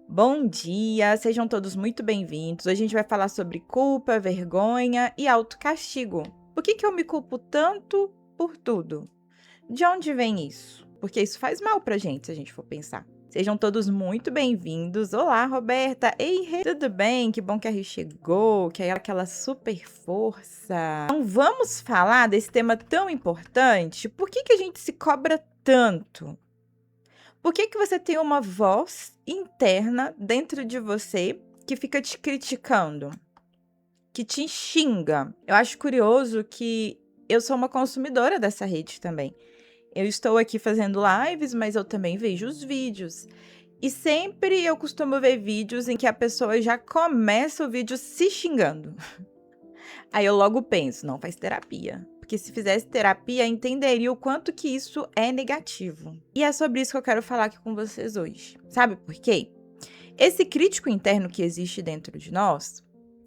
Bom dia, sejam todos muito bem-vindos. Hoje a gente vai falar sobre culpa, vergonha e autocastigo. Por que eu me culpo tanto por tudo? De onde vem isso? Porque isso faz mal pra gente, se a gente for pensar. Sejam todos muito bem-vindos. Olá, Roberta. Ei, Rê, tudo bem? Que bom que a Rê chegou, que é aquela super força. Então vamos falar desse tema tão importante. Por que a gente se cobra tanto? Por que você tem uma voz interna dentro de você que fica te criticando, que te xinga? Eu acho curioso que eu sou uma consumidora dessa rede também. Eu estou aqui fazendo lives, mas eu também vejo os vídeos. E sempre eu costumo ver vídeos em que a pessoa já começa o vídeo se xingando. Aí eu logo penso, não faz terapia. Porque se fizesse terapia, entenderia o quanto que isso é negativo. E é sobre isso que eu quero falar aqui com vocês hoje. Sabe por quê? Esse crítico interno que existe dentro de nós,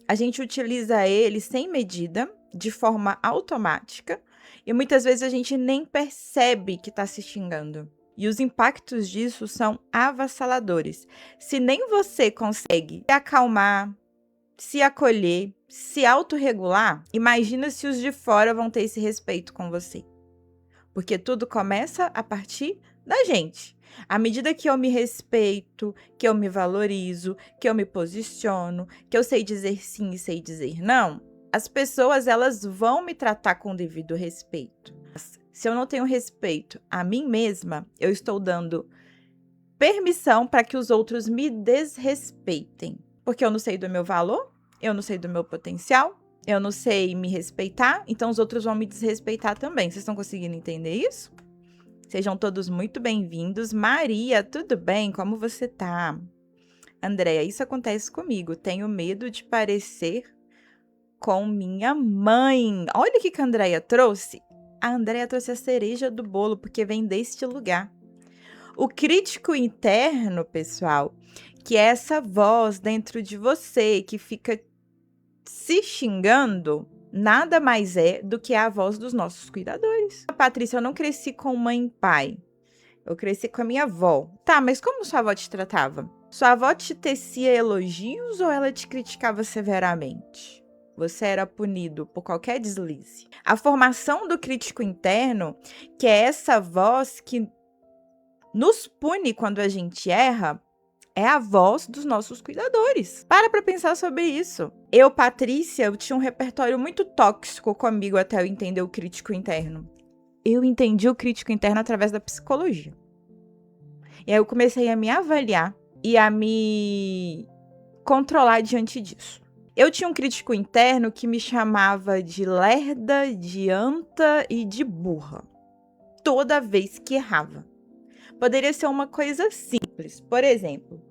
a gente utiliza ele sem medida, de forma automática, e muitas vezes a gente nem percebe que está se xingando. E os impactos disso são avassaladores. Se nem você consegue se acalmar, se acolher, se autorregular, imagina se os de fora vão ter esse respeito com você. Porque tudo começa a partir da gente. À medida que eu me respeito, que eu me valorizo, que eu me posiciono, que eu sei dizer sim e sei dizer não, as pessoas elas vão me tratar com o devido respeito. Se eu não tenho respeito a mim mesma, eu estou dando permissão para que os outros me desrespeitem. Porque eu não sei do meu valor, eu não sei do meu potencial, eu não sei me respeitar, então os outros vão me desrespeitar também. Vocês estão conseguindo entender isso? Sejam todos muito bem-vindos. Maria, tudo bem? Como você tá? Andréia, isso acontece comigo. Tenho medo de parecer com minha mãe. Olha o que a Andréia trouxe. A Andréia trouxe a cereja do bolo, porque vem deste lugar. O crítico interno, pessoal, que é essa voz dentro de você que fica se xingando, nada mais é do que a voz dos nossos cuidadores. Patrícia, eu não cresci com mãe e pai. Eu cresci com a minha avó. Tá, mas como sua avó te tratava? Sua avó te tecia elogios ou ela te criticava severamente? Você era punido por qualquer deslize. A formação do crítico interno, que é essa voz que nos pune quando a gente erra, é a voz dos nossos cuidadores. Para pensar sobre isso. Eu, Patrícia, eu tinha um repertório muito tóxico comigo até eu entender o crítico interno. Eu entendi o crítico interno através da psicologia. E aí eu comecei a me avaliar e a me controlar diante disso. Eu tinha um crítico interno que me chamava de lerda, de anta e de burra. Toda vez que errava. Poderia ser uma coisa simples. Por exemplo,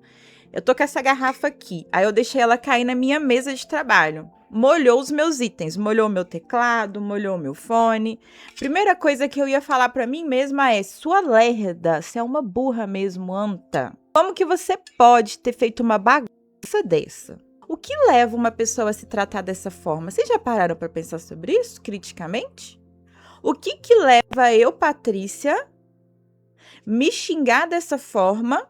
eu tô com essa garrafa aqui, aí eu deixei ela cair na minha mesa de trabalho. Molhou os meus itens, molhou o meu teclado, molhou o meu fone. Primeira coisa que eu ia falar pra mim mesma é: sua lerda, você é uma burra mesmo, anta. Como que você pode ter feito uma bagunça dessa? O que leva uma pessoa a se tratar dessa forma? Vocês já pararam pra pensar sobre isso, criticamente? O que leva eu, Patrícia, me xingar dessa forma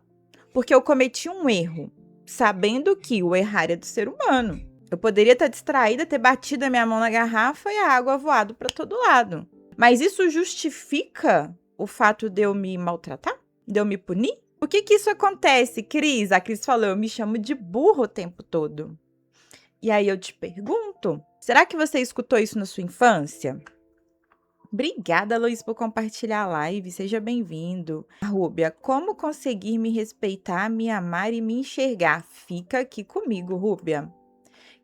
porque eu cometi um erro, sabendo que o errar é do ser humano. Eu poderia estar distraída, ter batido a minha mão na garrafa e a água voado para todo lado. Mas isso justifica o fato de eu me maltratar? De eu me punir? Por que isso acontece, Cris? A Cris falou, eu me chamo de burro o tempo todo. E aí eu te pergunto, será que você escutou isso na sua infância? Obrigada, Luiz, por compartilhar a live. Seja bem-vindo. Rúbia, como conseguir me respeitar, me amar e me enxergar? Fica aqui comigo, Rúbia,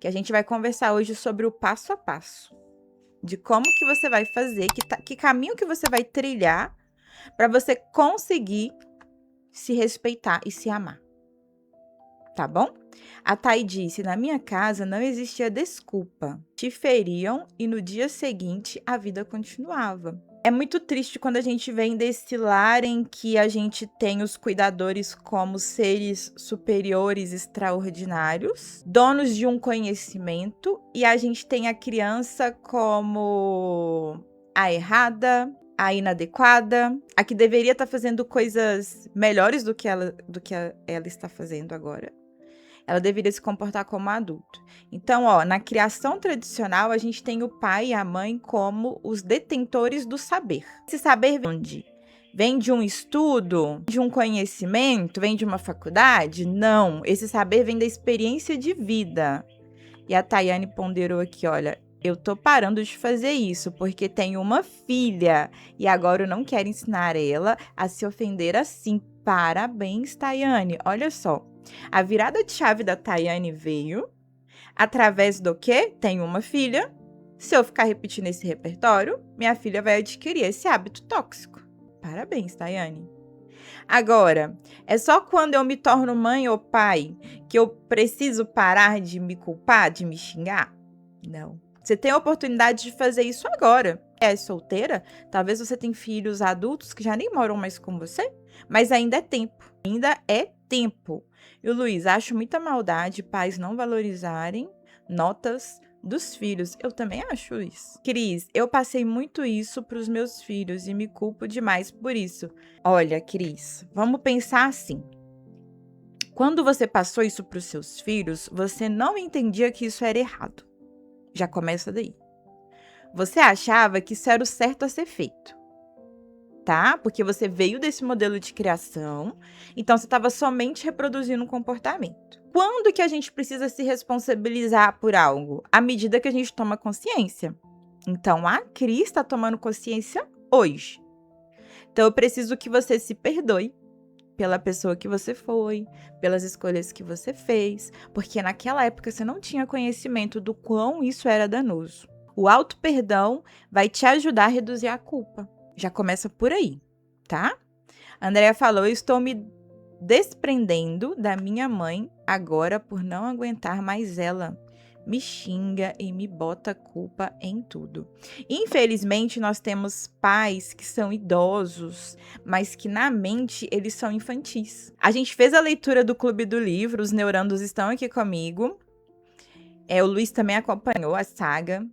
que a gente vai conversar hoje sobre o passo a passo. De como que você vai fazer, que caminho que você vai trilhar para você conseguir se respeitar e se amar. Tá bom? A Thay disse, na minha casa não existia desculpa. Te feriam e no dia seguinte a vida continuava. É muito triste quando a gente vem desse lar em que a gente tem os cuidadores como seres superiores extraordinários, donos de um conhecimento, e a gente tem a criança como a errada, a inadequada, a que deveria estar fazendo coisas melhores do que ela está fazendo agora. Ela deveria se comportar como adulto. Então, na criação tradicional, a gente tem o pai e a mãe como os detentores do saber. Esse saber vem de onde? Vem de um estudo, de um conhecimento, vem de uma faculdade? Não, esse saber vem da experiência de vida. E a Tayane ponderou aqui, olha, eu tô parando de fazer isso porque tenho uma filha e agora eu não quero ensinar ela a se ofender assim. Parabéns, Tayane. Olha só, a virada de chave da Tayane veio através do quê? Tenho uma filha. Se eu ficar repetindo esse repertório, minha filha vai adquirir esse hábito tóxico. Parabéns, Tayane. Agora, é só quando eu me torno mãe ou pai que eu preciso parar de me culpar, de me xingar? Não. Você tem a oportunidade de fazer isso agora. É solteira? Talvez você tenha filhos adultos que já nem moram mais com você, mas ainda é tempo. Ainda é tempo. E o Luiz, acho muita maldade pais não valorizarem notas dos filhos. Eu também acho isso. Cris, eu passei muito isso para os meus filhos e me culpo demais por isso. Olha, Cris, vamos pensar assim. Quando você passou isso para os seus filhos, você não entendia que isso era errado. Já começa daí. Você achava que isso era o certo a ser feito, tá? Porque você veio desse modelo de criação, então você estava somente reproduzindo um comportamento. Quando que a gente precisa se responsabilizar por algo? À medida que a gente toma consciência. Então, a Cris está tomando consciência hoje. Então, eu preciso que você se perdoe pela pessoa que você foi, pelas escolhas que você fez, porque naquela época você não tinha conhecimento do quão isso era danoso. O auto-perdão vai te ajudar a reduzir a culpa. Já começa por aí, tá? A Andrea falou, eu estou me desprendendo da minha mãe agora por não aguentar mais ela. Me xinga e me bota culpa em tudo. Infelizmente, nós temos pais que são idosos, mas que na mente eles são infantis. A gente fez a leitura do Clube do Livro, os neurandos estão aqui comigo. O Luiz também acompanhou a saga.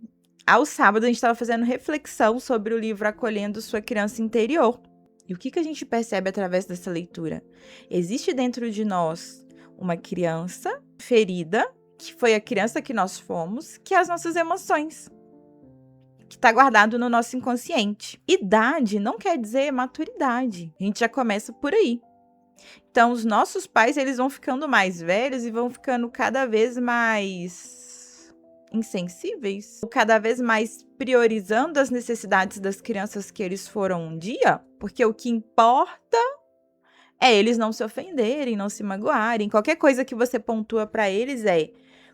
Ao sábado, a gente estava fazendo reflexão sobre o livro Acolhendo Sua Criança Interior. E o que a gente percebe através dessa leitura? Existe dentro de nós uma criança ferida, que foi a criança que nós fomos, que é as nossas emoções, que está guardado no nosso inconsciente. Idade não quer dizer maturidade. A gente já começa por aí. Então, os nossos pais, eles vão ficando mais velhos e vão ficando cada vez mais insensíveis, cada vez mais priorizando as necessidades das crianças que eles foram um dia, porque o que importa é eles não se ofenderem, não se magoarem. Qualquer coisa que você pontua para eles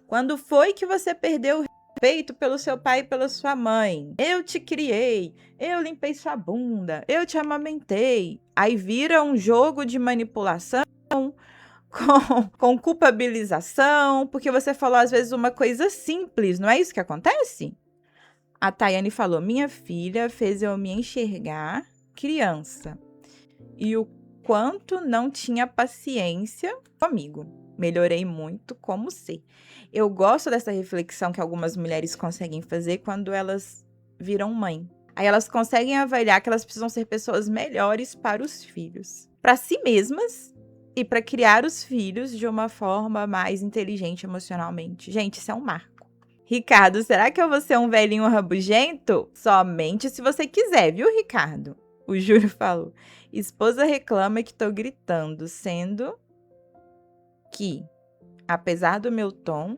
quando foi que você perdeu o respeito pelo seu pai e pela sua mãe? Eu te criei, eu limpei sua bunda, eu te amamentei. Aí vira um jogo de manipulação com culpabilização, porque você falou às vezes uma coisa simples, não é isso que acontece? A Tayane falou, minha filha fez eu me enxergar criança e o quanto não tinha paciência comigo. Melhorei muito como ser. Eu gosto dessa reflexão que algumas mulheres conseguem fazer quando elas viram mãe. Aí elas conseguem avaliar que elas precisam ser pessoas melhores para os filhos, para si mesmas e para criar os filhos de uma forma mais inteligente emocionalmente. Gente, isso é um marco. Ricardo, será que eu vou ser um velhinho rabugento? Somente se você quiser, viu, Ricardo? O Júlio falou. Esposa reclama que tô gritando, sendo que, apesar do meu tom,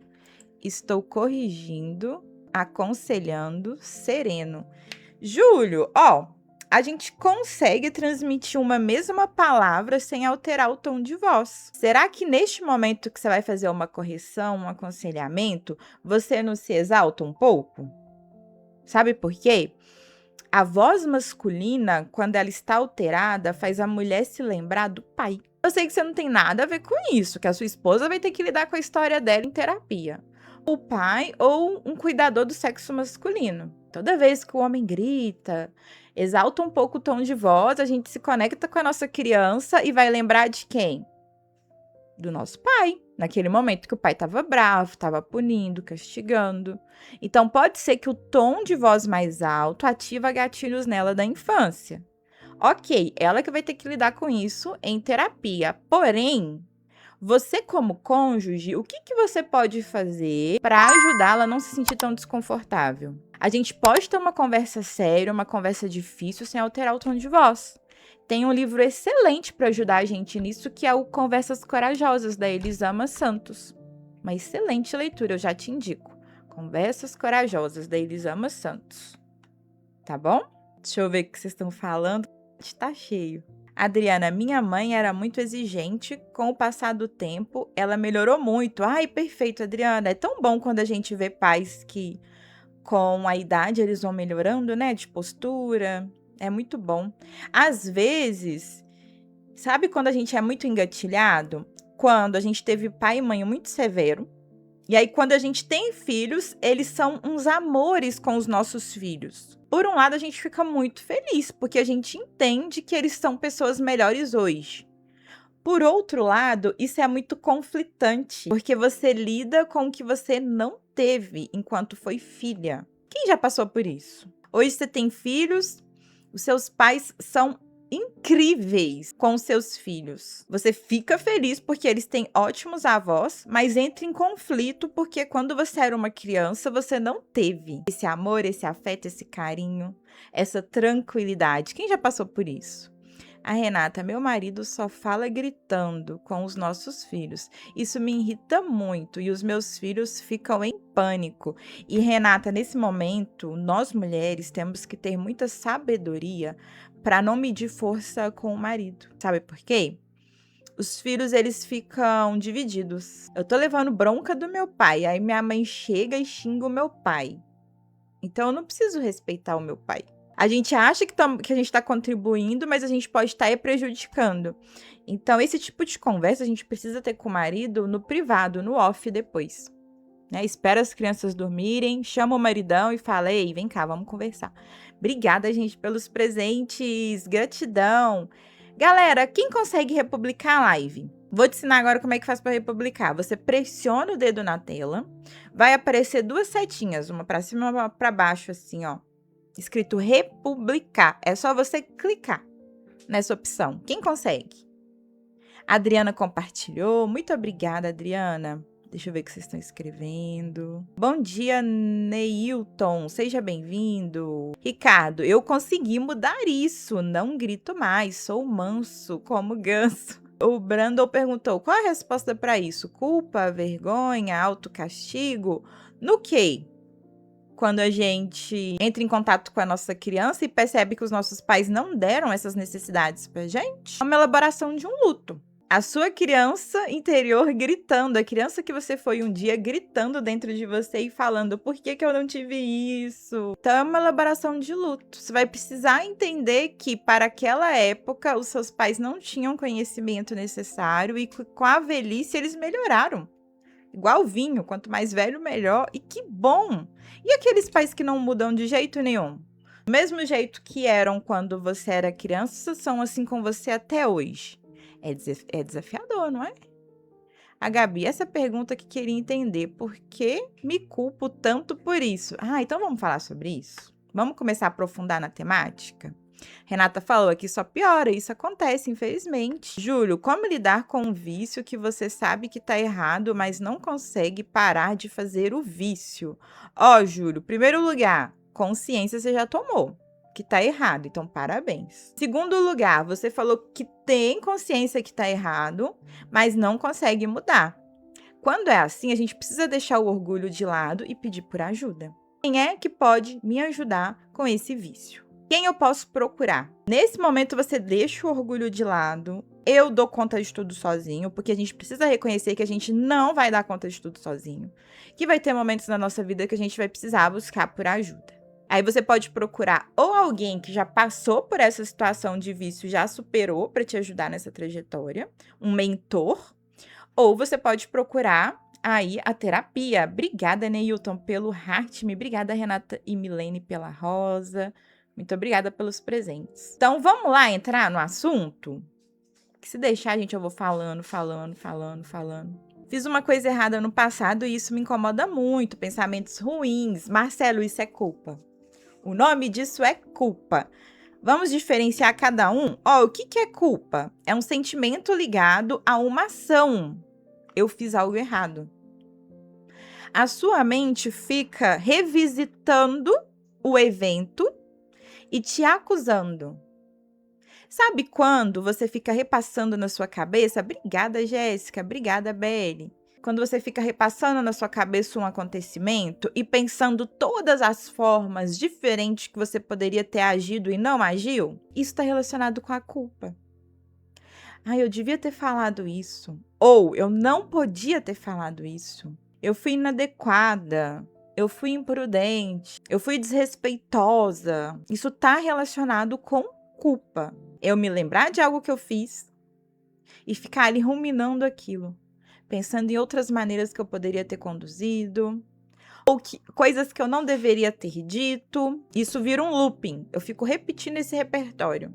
estou corrigindo, aconselhando, sereno. Júlio, a gente consegue transmitir uma mesma palavra sem alterar o tom de voz. Será que neste momento que você vai fazer uma correção, um aconselhamento, você não se exalta um pouco? Sabe por quê? A voz masculina, quando ela está alterada, faz a mulher se lembrar do pai. Eu sei que você não tem nada a ver com isso, que a sua esposa vai ter que lidar com a história dela em terapia. O pai ou um cuidador do sexo masculino. Toda vez que o homem grita, exalta um pouco o tom de voz, a gente se conecta com a nossa criança e vai lembrar de quem? do nosso pai, naquele momento que o pai estava bravo, estava punindo, castigando. Então, pode ser que o tom de voz mais alto ativa gatilhos nela da infância. Ok, ela que vai ter que lidar com isso em terapia. Porém, você como cônjuge, o que você pode fazer para ajudá-la a não se sentir tão desconfortável? A gente pode ter uma conversa séria, uma conversa difícil, sem alterar o tom de voz. Tem um livro excelente para ajudar a gente nisso, que é o Conversas Corajosas, da Elisama Santos. Uma excelente leitura, eu já te indico. Conversas Corajosas, da Elisama Santos. Tá bom? Deixa eu ver o que vocês estão falando. Está cheio. Adriana, minha mãe era muito exigente. Com o passar do tempo, ela melhorou muito. Ai, perfeito, Adriana. É tão bom quando a gente vê pais que, com a idade, eles vão melhorando, né? De postura. É muito bom. Às vezes, sabe quando a gente é muito engatilhado? Quando a gente teve pai e mãe muito severo. E aí, quando a gente tem filhos, eles são uns amores com os nossos filhos. Por um lado, a gente fica muito feliz, porque a gente entende que eles são pessoas melhores hoje. Por outro lado, isso é muito conflitante, porque você lida com o que você não teve enquanto foi filha. Quem já passou por isso? Hoje você tem filhos, os seus pais são incríveis com os seus filhos. Você fica feliz porque eles têm ótimos avós, mas entra em conflito porque quando você era uma criança, você não teve esse amor, esse afeto, esse carinho, essa tranquilidade. Quem já passou por isso? A Renata, meu marido só fala gritando com os nossos filhos. Isso me irrita muito e os meus filhos ficam em pânico. E Renata, nesse momento, nós mulheres temos que ter muita sabedoria para não medir força com o marido. Sabe por quê? Os filhos, eles ficam divididos. Eu tô levando bronca do meu pai, aí minha mãe chega e xinga o meu pai. Então eu não preciso respeitar o meu pai. A gente acha que a gente está contribuindo, mas a gente pode estar prejudicando. Então, esse tipo de conversa a gente precisa ter com o marido no privado, no off depois. Né? Espera as crianças dormirem, chama o maridão e fala: ei, vem cá, vamos conversar. Obrigada, gente, pelos presentes. Gratidão. Galera, quem consegue republicar a live? Vou te ensinar agora como é que faz para republicar. Você pressiona o dedo na tela, vai aparecer duas setinhas, uma para cima e uma para baixo, assim, ó. Escrito republicar. É só você clicar nessa opção. Quem consegue? A Adriana compartilhou. Muito obrigada, Adriana. Deixa eu ver o que vocês estão escrevendo. Bom dia, Neilton. Seja bem-vindo. Ricardo, eu consegui mudar isso. Não grito mais. Sou manso como ganso. O Brandon perguntou, qual a resposta para isso? Culpa, vergonha, autocastigo? No quê? Quando a gente entra em contato com a nossa criança e percebe que os nossos pais não deram essas necessidades pra gente, é uma elaboração de um luto. A sua criança interior gritando, a criança que você foi um dia gritando dentro de você e falando, por que eu não tive isso? Então é uma elaboração de luto. Você vai precisar entender que para aquela época os seus pais não tinham conhecimento necessário e com a velhice eles melhoraram. Igual vinho, quanto mais velho, melhor. E que bom! E aqueles pais que não mudam de jeito nenhum? Do mesmo jeito que eram quando você era criança, são assim com você até hoje. É desafiador, não é? A Gabi, essa pergunta que queria entender, por que me culpo tanto por isso? Ah, então vamos falar sobre isso? Vamos começar a aprofundar na temática? Renata falou aqui, só piora, isso acontece, infelizmente. Júlio, como lidar com um vício que você sabe que tá errado, mas não consegue parar de fazer o vício? Ó, Júlio, primeiro lugar, consciência você já tomou, que tá errado, então parabéns. Segundo lugar, você falou que tem consciência que tá errado, mas não consegue mudar. Quando é assim, a gente precisa deixar o orgulho de lado e pedir por ajuda. Quem é que pode me ajudar com esse vício? Quem eu posso procurar? Nesse momento, você deixa o orgulho de lado. Eu dou conta de tudo sozinho, porque a gente precisa reconhecer que a gente não vai dar conta de tudo sozinho. Que vai ter momentos na nossa vida que a gente vai precisar buscar por ajuda. Aí você pode procurar ou alguém que já passou por essa situação de vício, já superou para te ajudar nessa trajetória, um mentor, ou você pode procurar aí a terapia. Obrigada, Neilton, pelo heart-me. Obrigada, Renata e Milene, pela rosa. Muito obrigada pelos presentes. Então, vamos lá entrar no assunto? Que se deixar, gente, eu vou falando. Fiz uma coisa errada no passado e isso me incomoda muito. Pensamentos ruins. Marcelo, isso é culpa. O nome disso é culpa. Vamos diferenciar cada um? O que é culpa? É um sentimento ligado a uma ação. Eu fiz algo errado. A sua mente fica revisitando o evento e te acusando. Sabe quando você fica repassando na sua cabeça? Obrigada, Jéssica. Obrigada, Belle. Quando você fica repassando na sua cabeça um acontecimento e pensando todas as formas diferentes que você poderia ter agido e não agiu, isso está relacionado com a culpa. Eu devia ter falado isso. Ou eu não podia ter falado isso. Eu fui inadequada. Eu fui imprudente. Eu fui desrespeitosa. Isso está relacionado com culpa. Eu me lembrar de algo que eu fiz e ficar ali ruminando aquilo, pensando em outras maneiras que eu poderia ter conduzido, ou coisas que eu não deveria ter dito. Isso vira um looping. Eu fico repetindo esse repertório.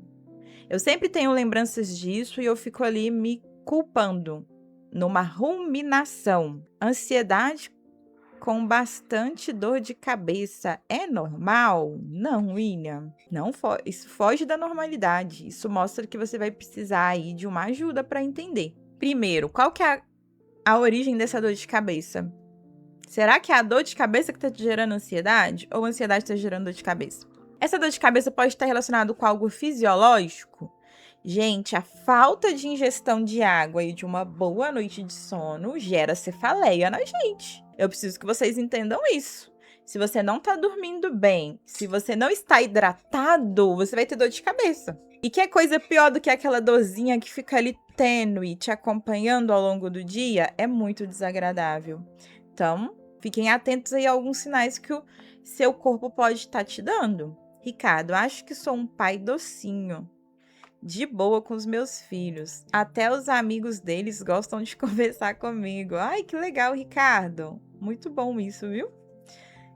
Eu sempre tenho lembranças disso e eu fico ali me culpando, numa ruminação. Ansiedade com bastante dor de cabeça. É normal? Não, William. Não, isso foge da normalidade. Isso mostra que você vai precisar aí de uma ajuda para entender. Primeiro, qual que é a origem dessa dor de cabeça? Será que é a dor de cabeça que está te gerando ansiedade? Ou a ansiedade está gerando dor de cabeça? Essa dor de cabeça pode estar relacionada com algo fisiológico? Gente, a falta de ingestão de água e de uma boa noite de sono gera cefaleia na gente. Eu preciso que vocês entendam isso. Se você não está dormindo bem, se você não está hidratado, você vai ter dor de cabeça. E que é coisa pior do que aquela dorzinha que fica ali tênue, te acompanhando ao longo do dia, é muito desagradável. Então, fiquem atentos aí a alguns sinais que o seu corpo pode estar te dando. Ricardo, acho que sou um pai docinho, de boa com os meus filhos. Até os amigos deles gostam de conversar comigo. Ai, que legal, Ricardo. Muito bom isso, viu?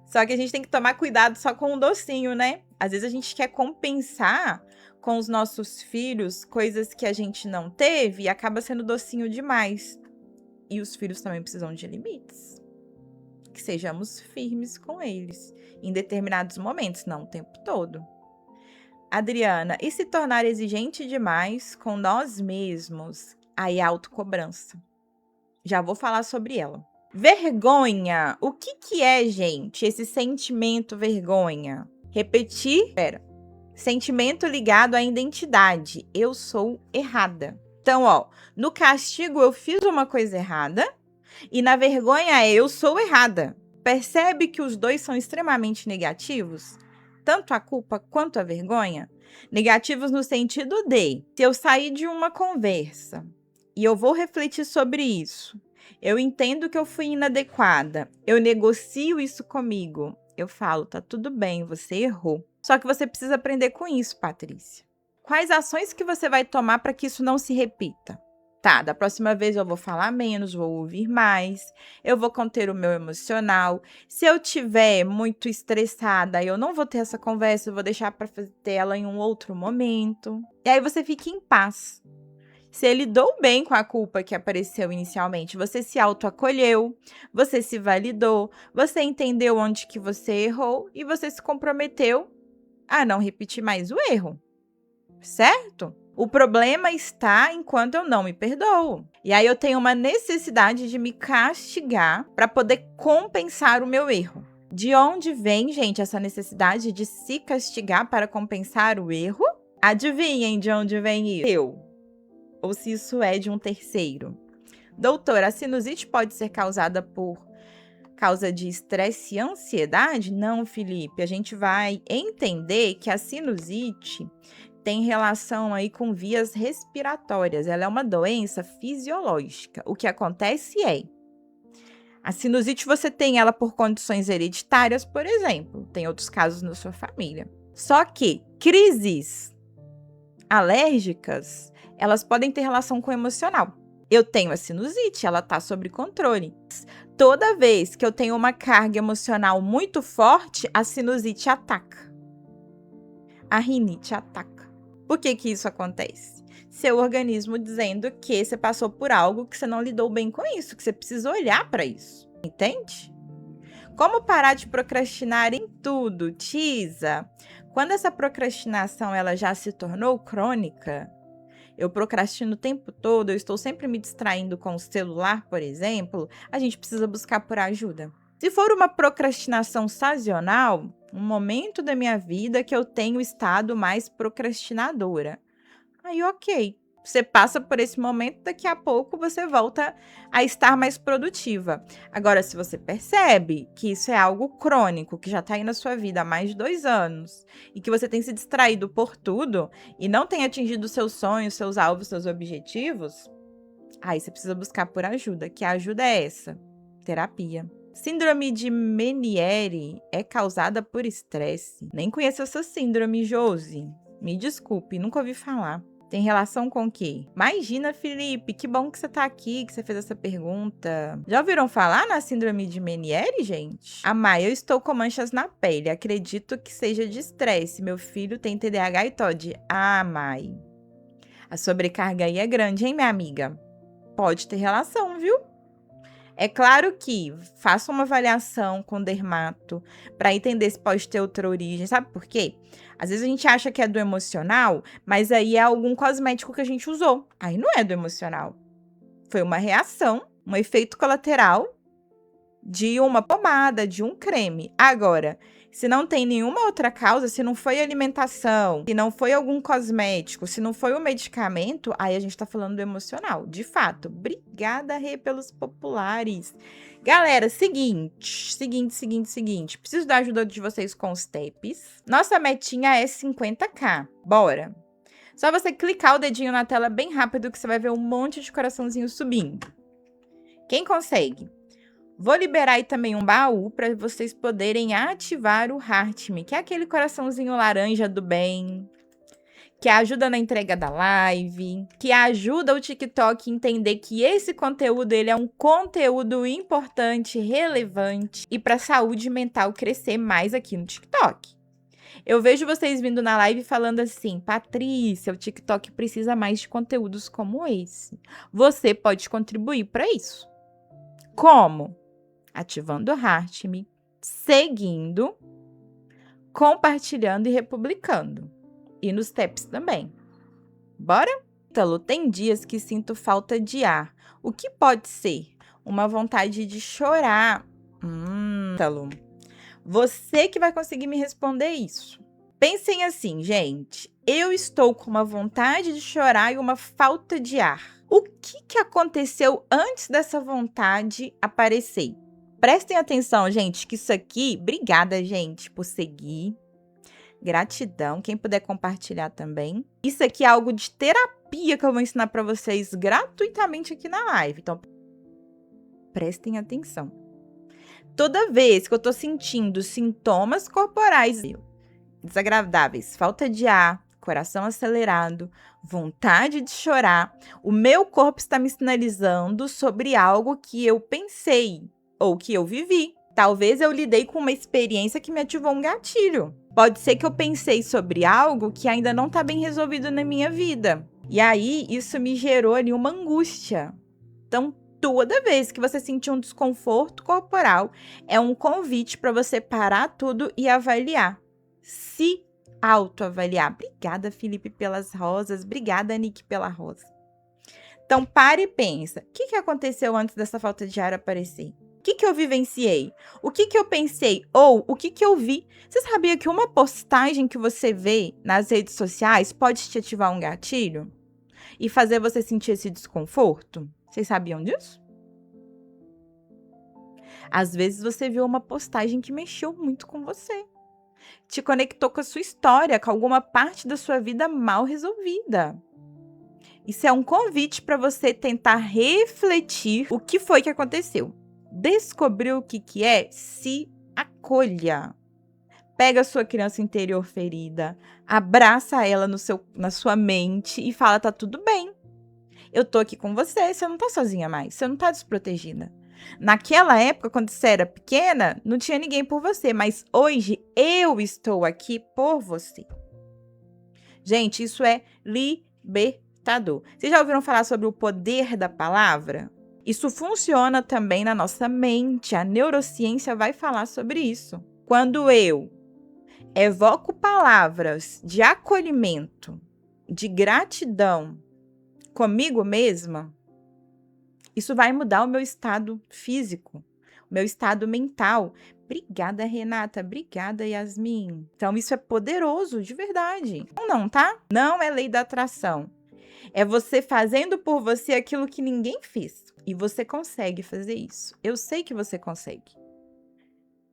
Só que a gente tem que tomar cuidado só com o docinho, né? Às vezes a gente quer compensar com os nossos filhos coisas que a gente não teve e acaba sendo docinho demais. E os filhos também precisam de limites. Que sejamos firmes com eles em determinados momentos, não o tempo todo. Adriana, e se tornar exigente demais com nós mesmos? Aí é autocobrança. Já vou falar sobre ela. Vergonha. O que é, gente, esse sentimento vergonha? Repetir. Sentimento ligado à identidade. Eu sou errada. Então, no castigo eu fiz uma coisa errada e na vergonha eu sou errada. Percebe que os dois são extremamente negativos? Tanto a culpa quanto a vergonha? Negativos no sentido de, se eu sair de uma conversa e eu vou refletir sobre isso, eu entendo que eu fui inadequada, eu negocio isso comigo, eu falo, tá tudo bem, você errou. Só que você precisa aprender com isso, Patrícia. Quais ações que você vai tomar para que isso não se repita? Tá, da próxima vez eu vou falar menos, vou ouvir mais, eu vou conter o meu emocional. Se eu tiver muito estressada, eu não vou ter essa conversa, eu vou deixar para ter ela em um outro momento. E aí você fica em paz. Você lidou bem com a culpa que apareceu inicialmente, você se autoacolheu, você se validou, você entendeu onde que você errou e você se comprometeu a não repetir mais o erro, certo? O problema está enquanto eu não me perdoo. E aí eu tenho uma necessidade de me castigar para poder compensar o meu erro. De onde vem, gente, essa necessidade de se castigar para compensar o erro? Adivinhem de onde vem isso? Eu. Ou se isso é de um terceiro. Doutora, a sinusite pode ser causada por causa de estresse e ansiedade? Não, Felipe. A gente vai entender que a sinusite tem relação aí com vias respiratórias. Ela é uma doença fisiológica. O que acontece é, a sinusite você tem ela por condições hereditárias, por exemplo. Tem outros casos na sua família. Só que crises alérgicas, elas podem ter relação com o emocional. Eu tenho a sinusite, ela está sob controle. Toda vez que eu tenho uma carga emocional muito forte, a sinusite ataca. A rinite ataca. Por que isso acontece? seu organismo dizendo que você passou por algo que você não lidou bem com isso, que você precisa olhar para isso. Entende? Como parar de procrastinar em tudo, Tisa? Quando essa procrastinação ela já se tornou crônica, eu procrastino o tempo todo, eu estou sempre me distraindo com o celular, por exemplo, a gente precisa buscar por ajuda. Se for uma procrastinação sazonal, um momento da minha vida que eu tenho estado mais procrastinadora. Aí, ok. Você passa por esse momento, daqui a pouco você volta a estar mais produtiva. Agora, se você percebe que isso é algo crônico, que já está aí na sua vida há mais de 2 anos, e que você tem se distraído por tudo, e não tem atingido seus sonhos, seus alvos, seus objetivos, aí você precisa buscar por ajuda. Que ajuda é essa? Terapia. Síndrome de Meniere é causada por estresse. Nem conheço essa síndrome, Josi. Me desculpe, nunca ouvi falar. Tem relação com o quê? Imagina, Felipe, que bom que você tá aqui, que você fez essa pergunta. Já ouviram falar na síndrome de Meniere, gente? Mai, eu estou com manchas na pele. Acredito que seja de estresse. Meu filho tem TDAH e TOD. Mai. A sobrecarga aí é grande, hein, minha amiga? Pode ter relação, viu? É claro que faça uma avaliação com o dermato para entender se pode ter outra origem. Sabe por quê? Às vezes a gente acha que é do emocional, mas aí é algum cosmético que a gente usou. Aí não é do emocional. Foi uma reação, um efeito colateral de uma pomada, de um creme. Agora, se não tem nenhuma outra causa, se não foi alimentação, se não foi algum cosmético, se não foi um medicamento, aí a gente tá falando do emocional. De fato. Obrigada, Rê, pelos populares. Galera, seguinte. Preciso da ajuda de vocês com os tapes. Nossa metinha é 50k. Bora. Só você clicar o dedinho na tela bem rápido que você vai ver um monte de coraçãozinho subindo. Quem consegue? Vou liberar aí também um baú para vocês poderem ativar o Heart Me, que é aquele coraçãozinho laranja do bem, que ajuda na entrega da live, que ajuda o TikTok a entender que esse conteúdo ele é um conteúdo importante, relevante e para a saúde mental crescer mais aqui no TikTok. Eu vejo vocês vindo na live falando assim, Patrícia, o TikTok precisa mais de conteúdos como esse. Você pode contribuir para isso. Como? Ativando o Heart Me, seguindo, compartilhando e republicando. E nos taps também. Bora? Ítalo, tem dias que sinto falta de ar. O que pode ser? Uma vontade de chorar. Ítalo, você que vai conseguir me responder isso. Pensem assim, gente. Eu estou com uma vontade de chorar e uma falta de ar. O que aconteceu antes dessa vontade aparecer? Prestem atenção, gente, que isso aqui... Obrigada, gente, por seguir. Gratidão. Quem puder compartilhar também. Isso aqui é algo de terapia que eu vou ensinar para vocês gratuitamente aqui na live. Então, prestem atenção. Toda vez que eu tô sentindo sintomas corporais desagradáveis, falta de ar, coração acelerado, vontade de chorar, o meu corpo está me sinalizando sobre algo que eu pensei ou que eu vivi. Talvez eu lidei com uma experiência que me ativou um gatilho. Pode ser que eu pensei sobre algo que ainda não está bem resolvido na minha vida. E aí, isso me gerou ali uma angústia. Então, toda vez que você sentir um desconforto corporal, é um convite para você parar tudo e avaliar. Se autoavaliar. Obrigada, Felipe, pelas rosas. Obrigada, Nick, pela rosa. Então, pare e pensa. O que aconteceu antes dessa falta de ar aparecer? O que eu vivenciei? O que eu pensei? Ou o que eu vi? Você sabia que uma postagem que você vê nas redes sociais pode te ativar um gatilho? E fazer você sentir esse desconforto? Vocês sabiam disso? Às vezes você viu uma postagem que mexeu muito com você. Te conectou com a sua história, com alguma parte da sua vida mal resolvida. Isso é um convite para você tentar refletir o que foi que aconteceu. Descobrir o que é, se acolha. Pega a sua criança interior ferida, abraça ela na sua mente e fala, tá tudo bem. Eu tô aqui com você, você não tá sozinha mais, você não tá desprotegida. Naquela época, quando você era pequena, não tinha ninguém por você, mas hoje eu estou aqui por você. Gente, isso é libertação. limitador. Vocês já ouviram falar sobre o poder da palavra? Isso funciona também na nossa mente. A neurociência vai falar sobre isso. Quando eu evoco palavras de acolhimento, de gratidão comigo mesma, isso vai mudar o meu estado físico, o meu estado mental. Obrigada, Renata. Obrigada, Yasmin. Então, isso é poderoso, de verdade. Não, tá? Não é lei da atração. É você fazendo por você aquilo que ninguém fez. E você consegue fazer isso. Eu sei que você consegue.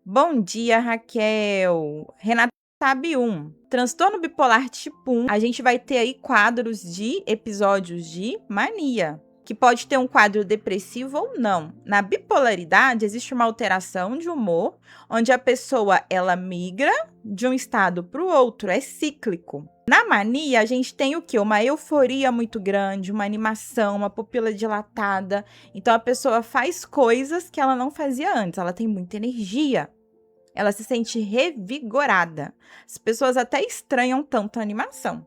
Bom dia, Raquel. Renata sabe 1. Transtorno bipolar tipo 1. A gente vai ter aí quadros de episódios de mania, que pode ter um quadro depressivo ou não. Na bipolaridade, existe uma alteração de humor, onde a pessoa ela migra de um estado para o outro, é cíclico. Na mania, a gente tem o quê? Uma euforia muito grande, uma animação, uma pupila dilatada. Então, a pessoa faz coisas que ela não fazia antes, ela tem muita energia. Ela se sente revigorada. As pessoas até estranham tanto a animação.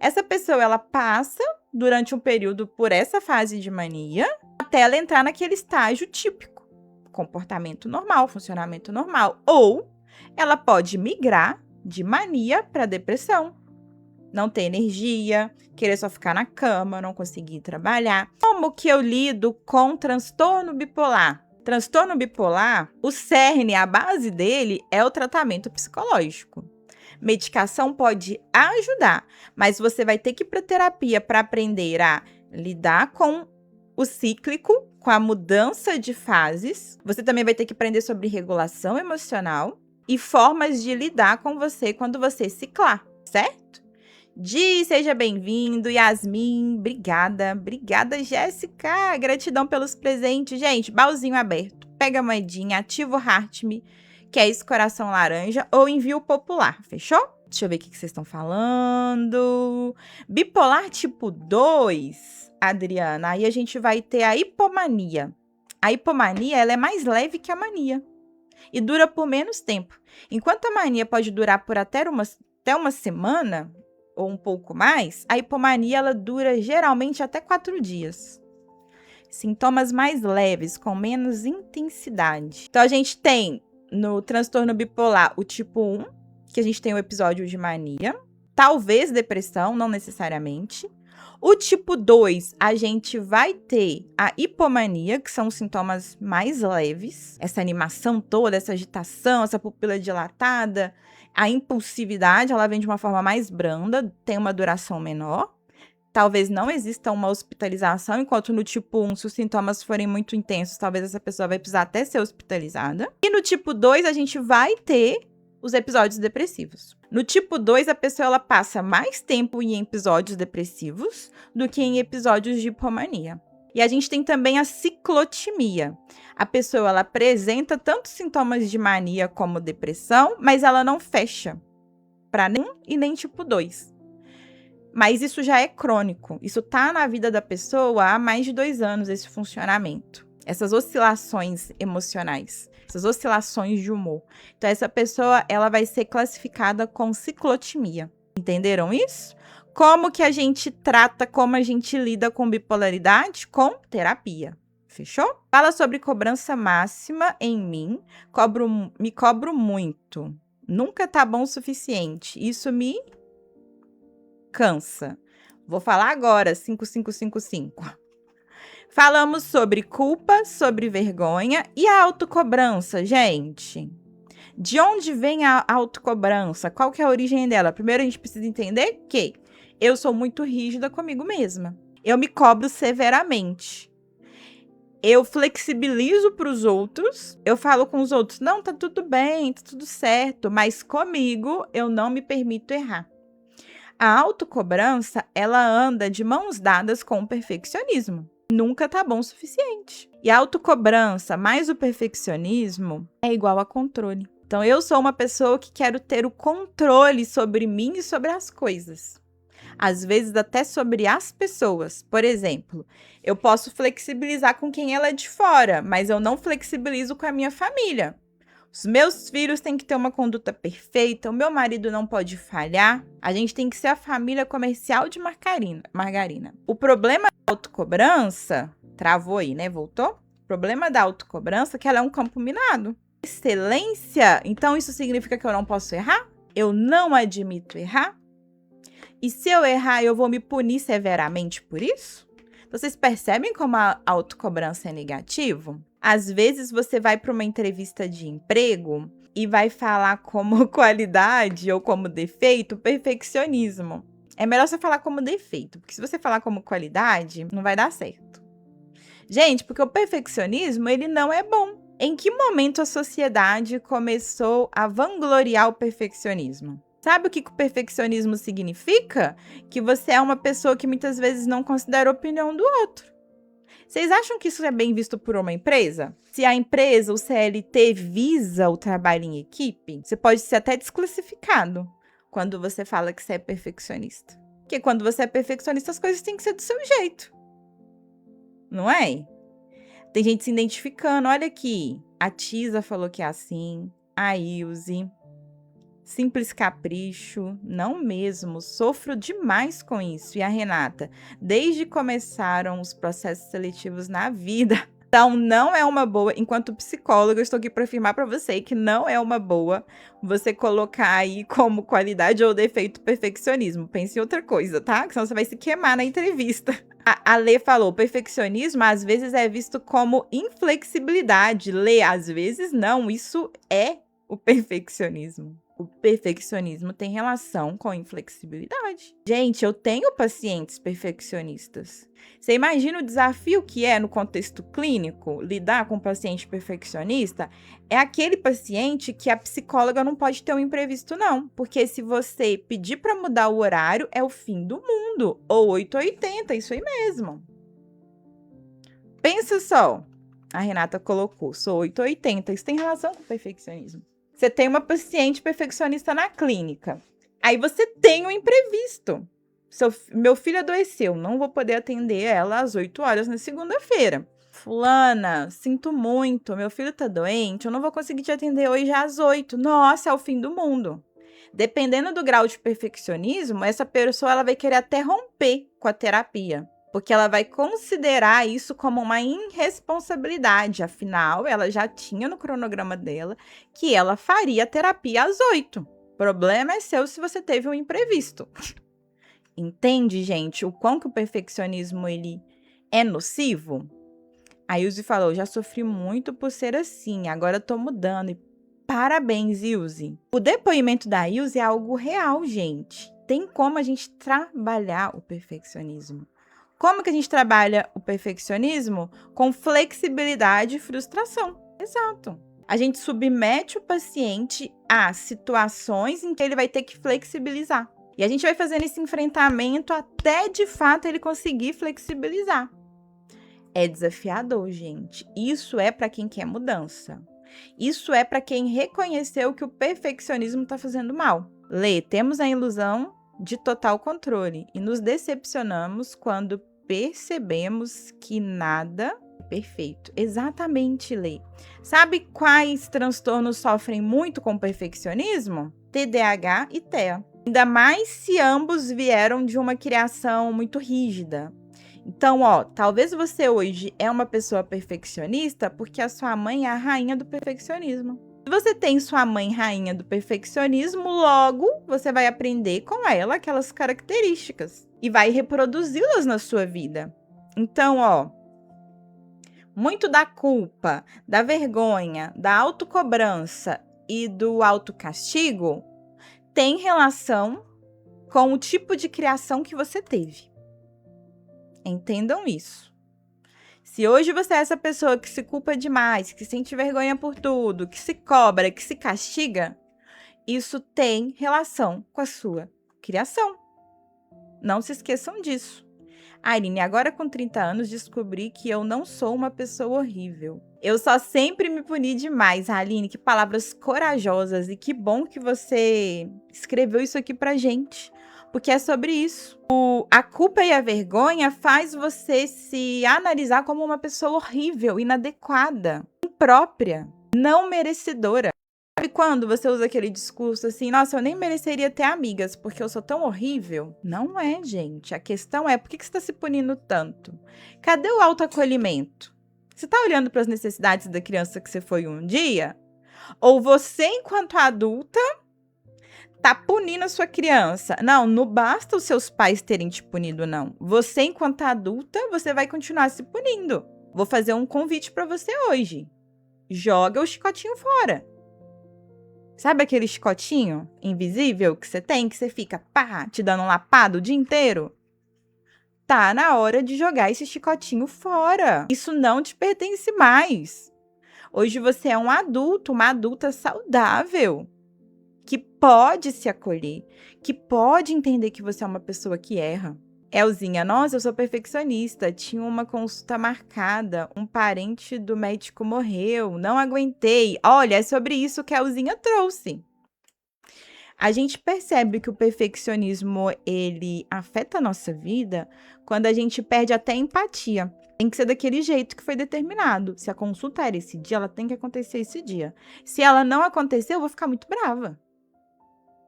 Essa pessoa, ela passa durante um período por essa fase de mania, até ela entrar naquele estágio típico, comportamento normal, funcionamento normal. Ou ela pode migrar de mania para depressão, não ter energia, querer só ficar na cama, não conseguir trabalhar. Como que eu lido com transtorno bipolar? Transtorno bipolar, o cerne, a base dele é o tratamento psicológico. Medicação pode ajudar, mas você vai ter que ir para terapia para aprender a lidar com o cíclico, com a mudança de fases. Você também vai ter que aprender sobre regulação emocional e formas de lidar com você quando você ciclar, certo? Di, seja bem-vindo. Yasmin, obrigada. Obrigada, Jéssica. Gratidão pelos presentes. Gente, baúzinho aberto. Pega a moedinha, ativa o Heart Me, que é esse coração laranja, ou envio popular, fechou? Deixa eu ver o que vocês estão falando. Bipolar tipo 2, Adriana, aí a gente vai ter a hipomania. A hipomania, ela é mais leve que a mania e dura por menos tempo. Enquanto a mania pode durar por até uma semana ou um pouco mais, a hipomania ela dura geralmente até 4 dias. Sintomas mais leves, com menos intensidade. Então, a gente tem no transtorno bipolar o tipo 1, que a gente tem o episódio de mania, talvez depressão, não necessariamente. O tipo 2, a gente vai ter a hipomania, que são os sintomas mais leves, essa animação toda, essa agitação, essa pupila dilatada, a impulsividade, ela vem de uma forma mais branda, tem uma duração menor. Talvez não exista uma hospitalização, enquanto no tipo 1, se os sintomas forem muito intensos, talvez essa pessoa vai precisar até ser hospitalizada. E no tipo 2, a gente vai ter os episódios depressivos. No tipo 2, a pessoa ela passa mais tempo em episódios depressivos do que em episódios de hipomania. E a gente tem também a ciclotimia. A pessoa ela apresenta tanto sintomas de mania como depressão, mas ela não fecha para nenhum e nem tipo 2. Mas isso já é crônico. Isso tá na vida da pessoa há mais de 2 anos, esse funcionamento. Essas oscilações emocionais, essas oscilações de humor. Então, essa pessoa, ela vai ser classificada com ciclotimia. Entenderam isso? Como que a gente trata, como a gente lida com bipolaridade? Com terapia. Fechou? Fala sobre cobrança máxima em mim. Me cobro muito. Nunca tá bom o suficiente. Isso me cansa. Vou falar agora, 5555. Falamos sobre culpa, sobre vergonha e a autocobrança, gente. De onde vem a autocobrança? Qual que é a origem dela? Primeiro, a gente precisa entender que eu sou muito rígida comigo mesma. Eu me cobro severamente. Eu flexibilizo para os outros. Eu falo com os outros, não, tá tudo bem, tá tudo certo. Mas comigo, eu não me permito errar. A autocobrança, ela anda de mãos dadas com o perfeccionismo. Nunca tá bom o suficiente. E a autocobrança mais o perfeccionismo é igual a controle. Então, eu sou uma pessoa que quero ter o controle sobre mim e sobre as coisas. Às vezes, até sobre as pessoas. Por exemplo, eu posso flexibilizar com quem ela é de fora, mas eu não flexibilizo com a minha família. Os meus filhos têm que ter uma conduta perfeita, o meu marido não pode falhar. A gente tem que ser a família comercial de margarina. O problema da autocobrança, travou aí, né? Voltou? O problema da autocobrança é que ela é um campo minado. Excelência, então isso significa que eu não posso errar? Eu não admito errar? E se eu errar, eu vou me punir severamente por isso? Vocês percebem como a autocobrança é negativo? Às vezes você vai para uma entrevista de emprego e vai falar como qualidade ou como defeito perfeccionismo. É melhor você falar como defeito, porque se você falar como qualidade, não vai dar certo. Gente, porque o perfeccionismo, ele não é bom. Em que momento a sociedade começou a vangloriar o perfeccionismo? Sabe o que o perfeccionismo significa? Que você é uma pessoa que muitas vezes não considera a opinião do outro. Vocês acham que isso é bem visto por uma empresa? Se a empresa, o CLT, visa o trabalho em equipe, você pode ser até desclassificado quando você fala que você é perfeccionista. Porque quando você é perfeccionista, as coisas têm que ser do seu jeito. Não é? Tem gente se identificando. Olha aqui, a Tisa falou que é assim, a Ilse. Simples capricho, não mesmo, sofro demais com isso. E a Renata, desde que começaram os processos seletivos na vida. Então, não é uma boa, enquanto psicóloga, eu estou aqui para afirmar para você que não é uma boa você colocar aí como qualidade ou defeito perfeccionismo. Pense em outra coisa, tá? Que senão você vai se queimar na entrevista. A Lê falou, perfeccionismo às vezes é visto como inflexibilidade. Lê, às vezes não, isso é o perfeccionismo. O perfeccionismo tem relação com inflexibilidade. Gente, eu tenho pacientes perfeccionistas. Você imagina o desafio que é no contexto clínico lidar com um paciente perfeccionista? É aquele paciente que a psicóloga não pode ter um imprevisto, não. Porque se você pedir para mudar o horário, é o fim do mundo. Ou 880, isso aí mesmo. Pensa só. A Renata colocou, sou 880. Isso tem relação com o perfeccionismo. Você tem uma paciente perfeccionista na clínica. Aí você tem um imprevisto. Meu filho adoeceu, não vou poder atender ela às 8 horas na segunda-feira. Fulana, sinto muito, meu filho tá doente, eu não vou conseguir te atender hoje às 8. Nossa, é o fim do mundo. Dependendo do grau de perfeccionismo, essa pessoa ela vai querer até romper com a terapia. Porque ela vai considerar isso como uma irresponsabilidade. Afinal, ela já tinha no cronograma dela que ela faria terapia às 8. O problema é seu se você teve um imprevisto. Entende, gente, o quão que o perfeccionismo ele é nocivo? A Ilse falou, já sofri muito por ser assim, agora tô mudando. E parabéns, Ilse. O depoimento da Ilse é algo real, gente. Tem como a gente trabalhar o perfeccionismo. Como que a gente trabalha o perfeccionismo? Com flexibilidade e frustração. Exato. A gente submete o paciente a situações em que ele vai ter que flexibilizar. E a gente vai fazendo esse enfrentamento até, de fato, ele conseguir flexibilizar. É desafiador, gente. Isso é para quem quer mudança. Isso é para quem reconheceu que o perfeccionismo está fazendo mal. Lê, temos a ilusão de total controle e nos decepcionamos quando percebemos que nada é perfeito. Exatamente, Lê. Sabe quais transtornos sofrem muito com perfeccionismo? TDAH e TEA. Ainda mais se ambos vieram de uma criação muito rígida. Então, talvez você hoje é uma pessoa perfeccionista porque a sua mãe é a rainha do perfeccionismo. Se você tem sua mãe rainha do perfeccionismo, logo você vai aprender com ela aquelas características e vai reproduzi-las na sua vida. Então, muito da culpa, da vergonha, da autocobrança e do autocastigo tem relação com o tipo de criação que você teve. Entendam isso. Se hoje você é essa pessoa que se culpa demais, que sente vergonha por tudo, que se cobra, que se castiga, isso tem relação com a sua criação. Não se esqueçam disso. Aline, agora com 30 anos descobri que eu não sou uma pessoa horrível. Eu só sempre me puni demais. Aline, que palavras corajosas e que bom que você escreveu isso aqui pra gente. Porque é sobre isso. A culpa e a vergonha faz você se analisar como uma pessoa horrível, inadequada, imprópria, não merecedora. Sabe quando você usa aquele discurso assim, nossa, eu nem mereceria ter amigas, porque eu sou tão horrível? Não é, gente. A questão é, por que você está se punindo tanto? Cadê o autoacolhimento? Você está olhando para as necessidades da criança que você foi um dia? Ou você, enquanto adulta, tá punindo a sua criança? Não, não basta os seus pais terem te punido, não. Você, enquanto adulta, você vai continuar se punindo. Vou fazer um convite para você hoje. Joga o chicotinho fora. Sabe aquele chicotinho invisível que você tem, que você fica, pá, te dando um lapado o dia inteiro? Tá na hora de jogar esse chicotinho fora. Isso não te pertence mais. Hoje você é um adulto, uma adulta saudável, que pode se acolher, que pode entender que você é uma pessoa que erra. Elzinha, nossa, eu sou perfeccionista, tinha uma consulta marcada, um parente do médico morreu, não aguentei. Olha, é sobre isso que a Elzinha trouxe. A gente percebe que o perfeccionismo, ele afeta a nossa vida quando a gente perde até a empatia. Tem que ser daquele jeito que foi determinado. Se a consulta era esse dia, ela tem que acontecer esse dia. Se ela não acontecer, eu vou ficar muito brava.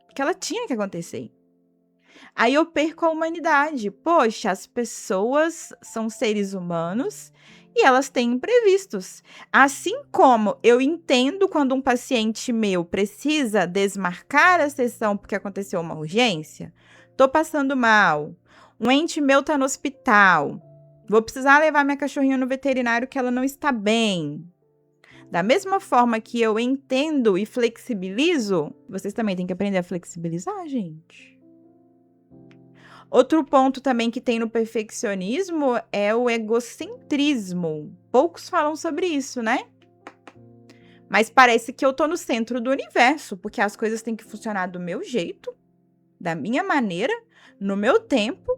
Porque ela tinha que acontecer. Aí eu perco a humanidade. Poxa, as pessoas são seres humanos e elas têm imprevistos. Assim como eu entendo quando um paciente meu precisa desmarcar a sessão porque aconteceu uma urgência, tô passando mal, um ente meu tá no hospital, vou precisar levar minha cachorrinha no veterinário que ela não está bem. Da mesma forma que eu entendo e flexibilizo, vocês também têm que aprender a flexibilizar, gente. Outro ponto também que tem no perfeccionismo é o egocentrismo. Poucos falam sobre isso, né? Mas parece que eu tô no centro do universo, porque as coisas têm que funcionar do meu jeito, da minha maneira, no meu tempo,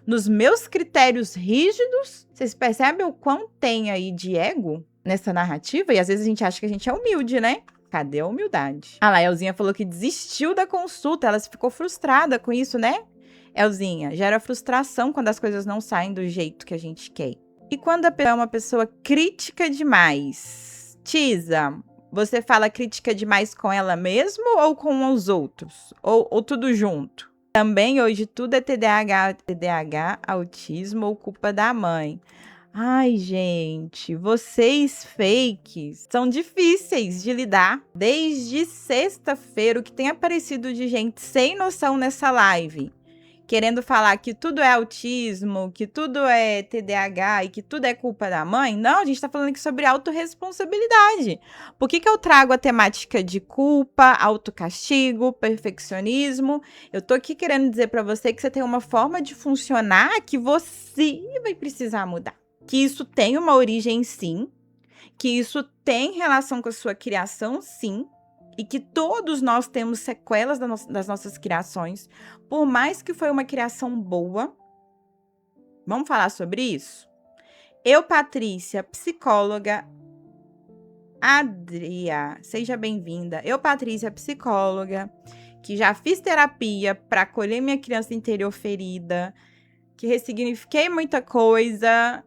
nos meus critérios rígidos. Vocês percebem o quão tem aí de ego nessa narrativa? E às vezes a gente acha que a gente é humilde, né? Cadê a humildade? Ah lá, a Elzinha falou que desistiu da consulta, ela ficou frustrada com isso, né? Elzinha, gera frustração quando as coisas não saem do jeito que a gente quer. E quando a pessoa é uma pessoa crítica demais? Tisa, você fala crítica demais com ela mesmo ou com os outros? Ou tudo junto? Também hoje tudo é TDAH, autismo ou culpa da mãe. Ai, gente, vocês fakes são difíceis de lidar. Desde sexta-feira, o que tem aparecido de gente sem noção nessa live, querendo falar que tudo é autismo, que tudo é TDAH e que tudo é culpa da mãe. Não, a gente tá falando aqui sobre autorresponsabilidade. Por que eu trago a temática de culpa, autocastigo, perfeccionismo? Eu tô aqui querendo dizer pra você que você tem uma forma de funcionar que você vai precisar mudar. Que isso tem uma origem, sim. Que isso tem relação com a sua criação, sim. E que todos nós temos sequelas das nossas criações, por mais que foi uma criação boa. Vamos falar sobre isso? Eu, Patrícia, psicóloga. Adria, seja bem-vinda. Eu, Patrícia, psicóloga, que já fiz terapia para acolher minha criança interior ferida, que ressignifiquei muita coisa.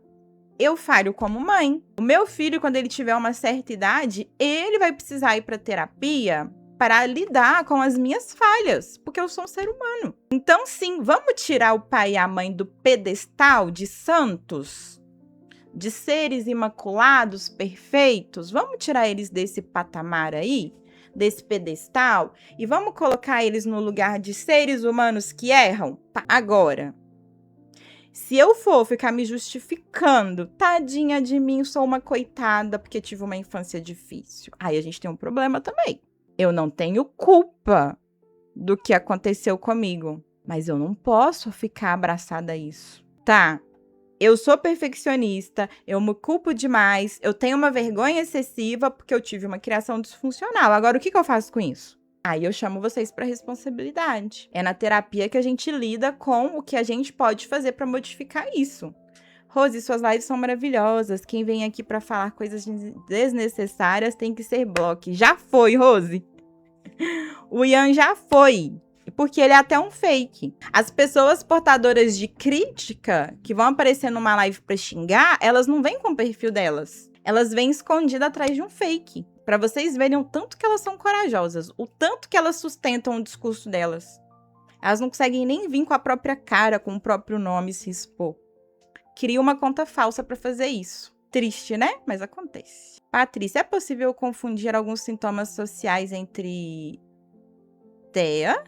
Eu falho como mãe. O meu filho, quando ele tiver uma certa idade, ele vai precisar ir para terapia para lidar com as minhas falhas, porque eu sou um ser humano. Então, sim, vamos tirar o pai e a mãe do pedestal de santos, de seres imaculados, perfeitos. Vamos tirar eles desse patamar aí, desse pedestal, e vamos colocar eles no lugar de seres humanos que erram. Agora, se eu for ficar me justificando, tadinha de mim, sou uma coitada porque tive uma infância difícil. Aí a gente tem um problema também. Eu não tenho culpa do que aconteceu comigo, mas eu não posso ficar abraçada a isso, tá? Eu sou perfeccionista, eu me culpo demais, eu tenho uma vergonha excessiva porque eu tive uma criação disfuncional. Agora, o que eu faço com isso? Aí eu chamo vocês para responsabilidade. É na terapia que a gente lida com o que a gente pode fazer para modificar isso. Rose, suas lives são maravilhosas. Quem vem aqui para falar coisas desnecessárias tem que ser bloco. Já foi, Rose. O Ian já foi. Porque ele é até um fake. As pessoas portadoras de crítica que vão aparecer numa live pra xingar, elas não vêm com o perfil delas. Elas vêm escondidas atrás de um fake. Pra vocês verem o tanto que elas são corajosas, o tanto que elas sustentam o discurso delas. Elas não conseguem nem vir com a própria cara, com o próprio nome se expor. Cria uma conta falsa pra fazer isso. Triste, né? Mas acontece. Patrícia, é possível confundir alguns sintomas sociais entre TEA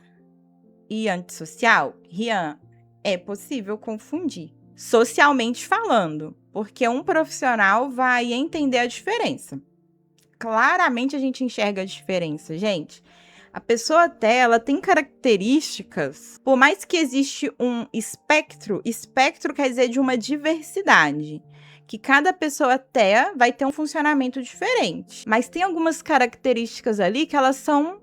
e antissocial? Rian, é possível confundir. Socialmente falando, porque um profissional vai entender a diferença. Claramente a gente enxerga a diferença, gente. A pessoa TEA, ela tem características, por mais que existe um espectro quer dizer de uma diversidade, que cada pessoa TEA vai ter um funcionamento diferente. Mas tem algumas características ali que elas são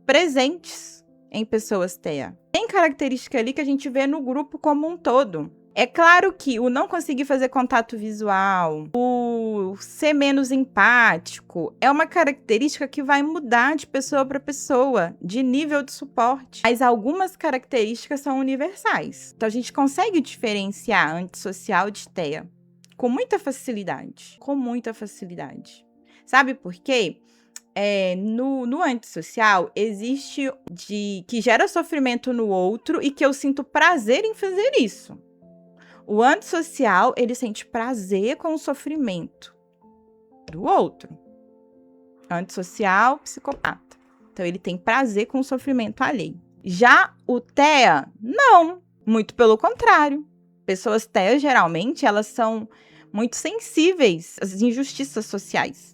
presentes em pessoas TEA. Tem característica ali que a gente vê no grupo como um todo. É claro que o não conseguir fazer contato visual, o ser menos empático, é uma característica que vai mudar de pessoa para pessoa, de nível de suporte. Mas algumas características são universais. Então a gente consegue diferenciar antissocial de TEA com muita facilidade. Com muita facilidade. Sabe por quê? No antissocial, existe que gera sofrimento no outro e que eu sinto prazer em fazer isso. O antissocial, ele sente prazer com o sofrimento do outro. Antissocial, psicopata. Então, ele tem prazer com o sofrimento alheio. Já o TEA, não. Muito pelo contrário. Pessoas TEA, geralmente, elas são muito sensíveis às injustiças sociais.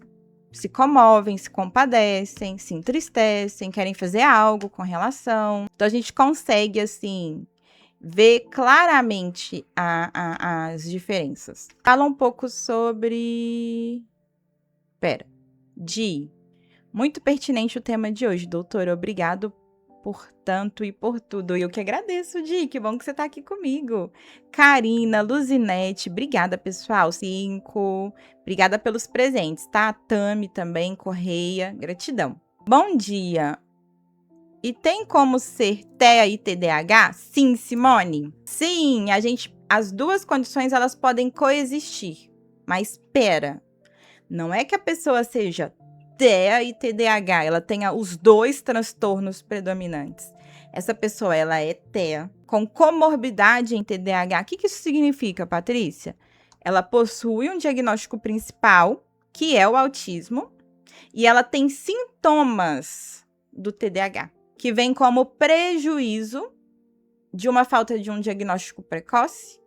Se comovem, se compadecem, se entristecem, querem fazer algo com relação. Então, a gente consegue, assim, ver claramente as diferenças. Fala um pouco sobre... Muito pertinente o tema de hoje, doutora. Obrigado por tanto e por tudo. Eu que agradeço, Di. Que bom que você tá aqui comigo. Karina, Luzinete, obrigada, pessoal. 5. Obrigada pelos presentes, tá? Tami também, Correia. Gratidão. Bom dia. E tem como ser TEA e TDAH? Sim, Simone. Sim, as duas condições elas podem coexistir. Mas pera, não é que a pessoa seja TEA e TDAH, ela tenha os dois transtornos predominantes. Essa pessoa, ela é TEA com comorbidade em TDAH. O que isso significa, Patrícia? Ela possui um diagnóstico principal, que é o autismo, e ela tem sintomas do TDAH, que vem como prejuízo de uma falta de um diagnóstico precoce,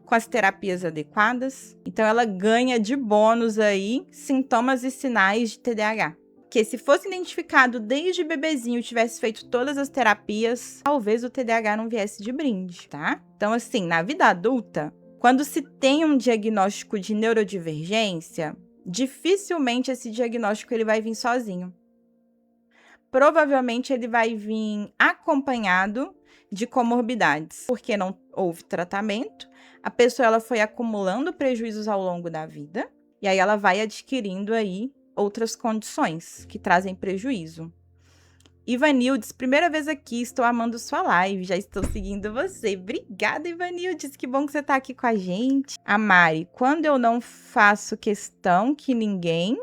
com as terapias adequadas. Então, ela ganha de bônus aí sintomas e sinais de TDAH. Que se fosse identificado desde bebezinho e tivesse feito todas as terapias, talvez o TDAH não viesse de brinde, tá? Então, assim, na vida adulta, quando se tem um diagnóstico de neurodivergência, dificilmente esse diagnóstico ele vai vir sozinho. Provavelmente ele vai vir acompanhado de comorbidades, porque não houve tratamento, a pessoa ela foi acumulando prejuízos ao longo da vida, e aí ela vai adquirindo aí outras condições que trazem prejuízo. Ivanildes, primeira vez aqui, estou amando sua live, já estou seguindo você. Obrigada, Ivanildes, que bom que você está aqui com a gente. A Mari, quando eu não faço questão que ninguém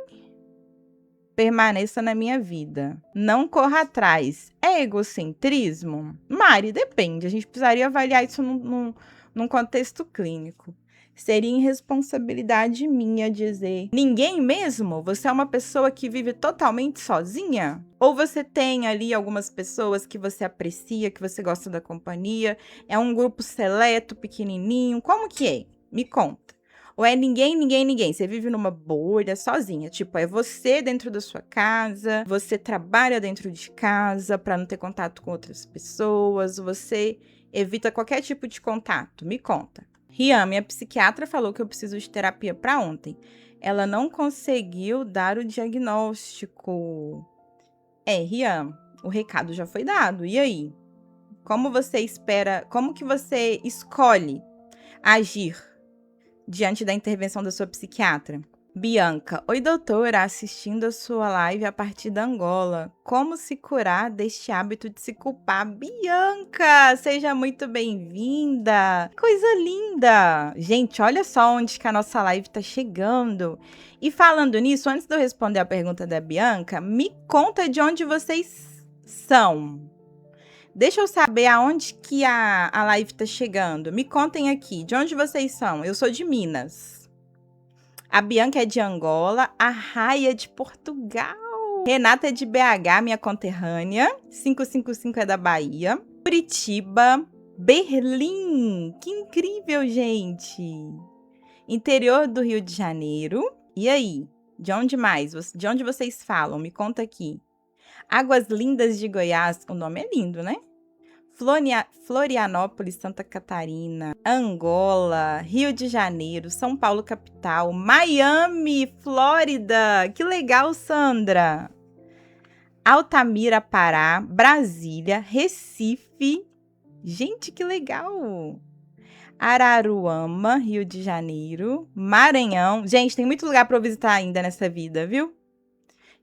permaneça na minha vida, não corra atrás, é egocentrismo? Mari, depende, a gente precisaria avaliar isso num contexto clínico. Seria irresponsabilidade minha dizer, ninguém mesmo? Você é uma pessoa que vive totalmente sozinha? Ou você tem ali algumas pessoas que você aprecia, que você gosta da companhia? É um grupo seleto, pequenininho? Como que é? Me conta. Ou é ninguém? Você vive numa bolha sozinha. Tipo, é você dentro da sua casa, você trabalha dentro de casa para não ter contato com outras pessoas, você evita qualquer tipo de contato. Me conta. Rian, minha psiquiatra falou que eu preciso de terapia para ontem. Ela não conseguiu dar o diagnóstico. Rian, o recado já foi dado. E aí? Como que você escolhe agir diante da intervenção da sua psiquiatra? Bianca, oi doutora, assistindo a sua live a partir da Angola. Como se curar deste hábito de se culpar? Bianca, seja muito bem-vinda. Coisa linda. Gente, olha só onde que a nossa live tá chegando. E falando nisso, antes de eu responder a pergunta da Bianca, me conta de onde vocês são. Deixa eu saber aonde que a live tá chegando. Me contem aqui, de onde vocês são? Eu sou de Minas. A Bianca é de Angola, a Rai é de Portugal. Renata é de BH, minha conterrânea. 555 é da Bahia. Curitiba, Berlim. Que incrível, gente. Interior do Rio de Janeiro. E aí? De onde mais? De onde vocês falam? Me conta aqui. Águas Lindas de Goiás. O nome é lindo, né? Florianópolis, Santa Catarina, Angola, Rio de Janeiro, São Paulo, capital, Miami, Flórida. Que legal, Sandra! Altamira, Pará, Brasília, Recife. Gente, que legal! Araruama, Rio de Janeiro, Maranhão. Gente, tem muito lugar para eu visitar ainda nessa vida, viu?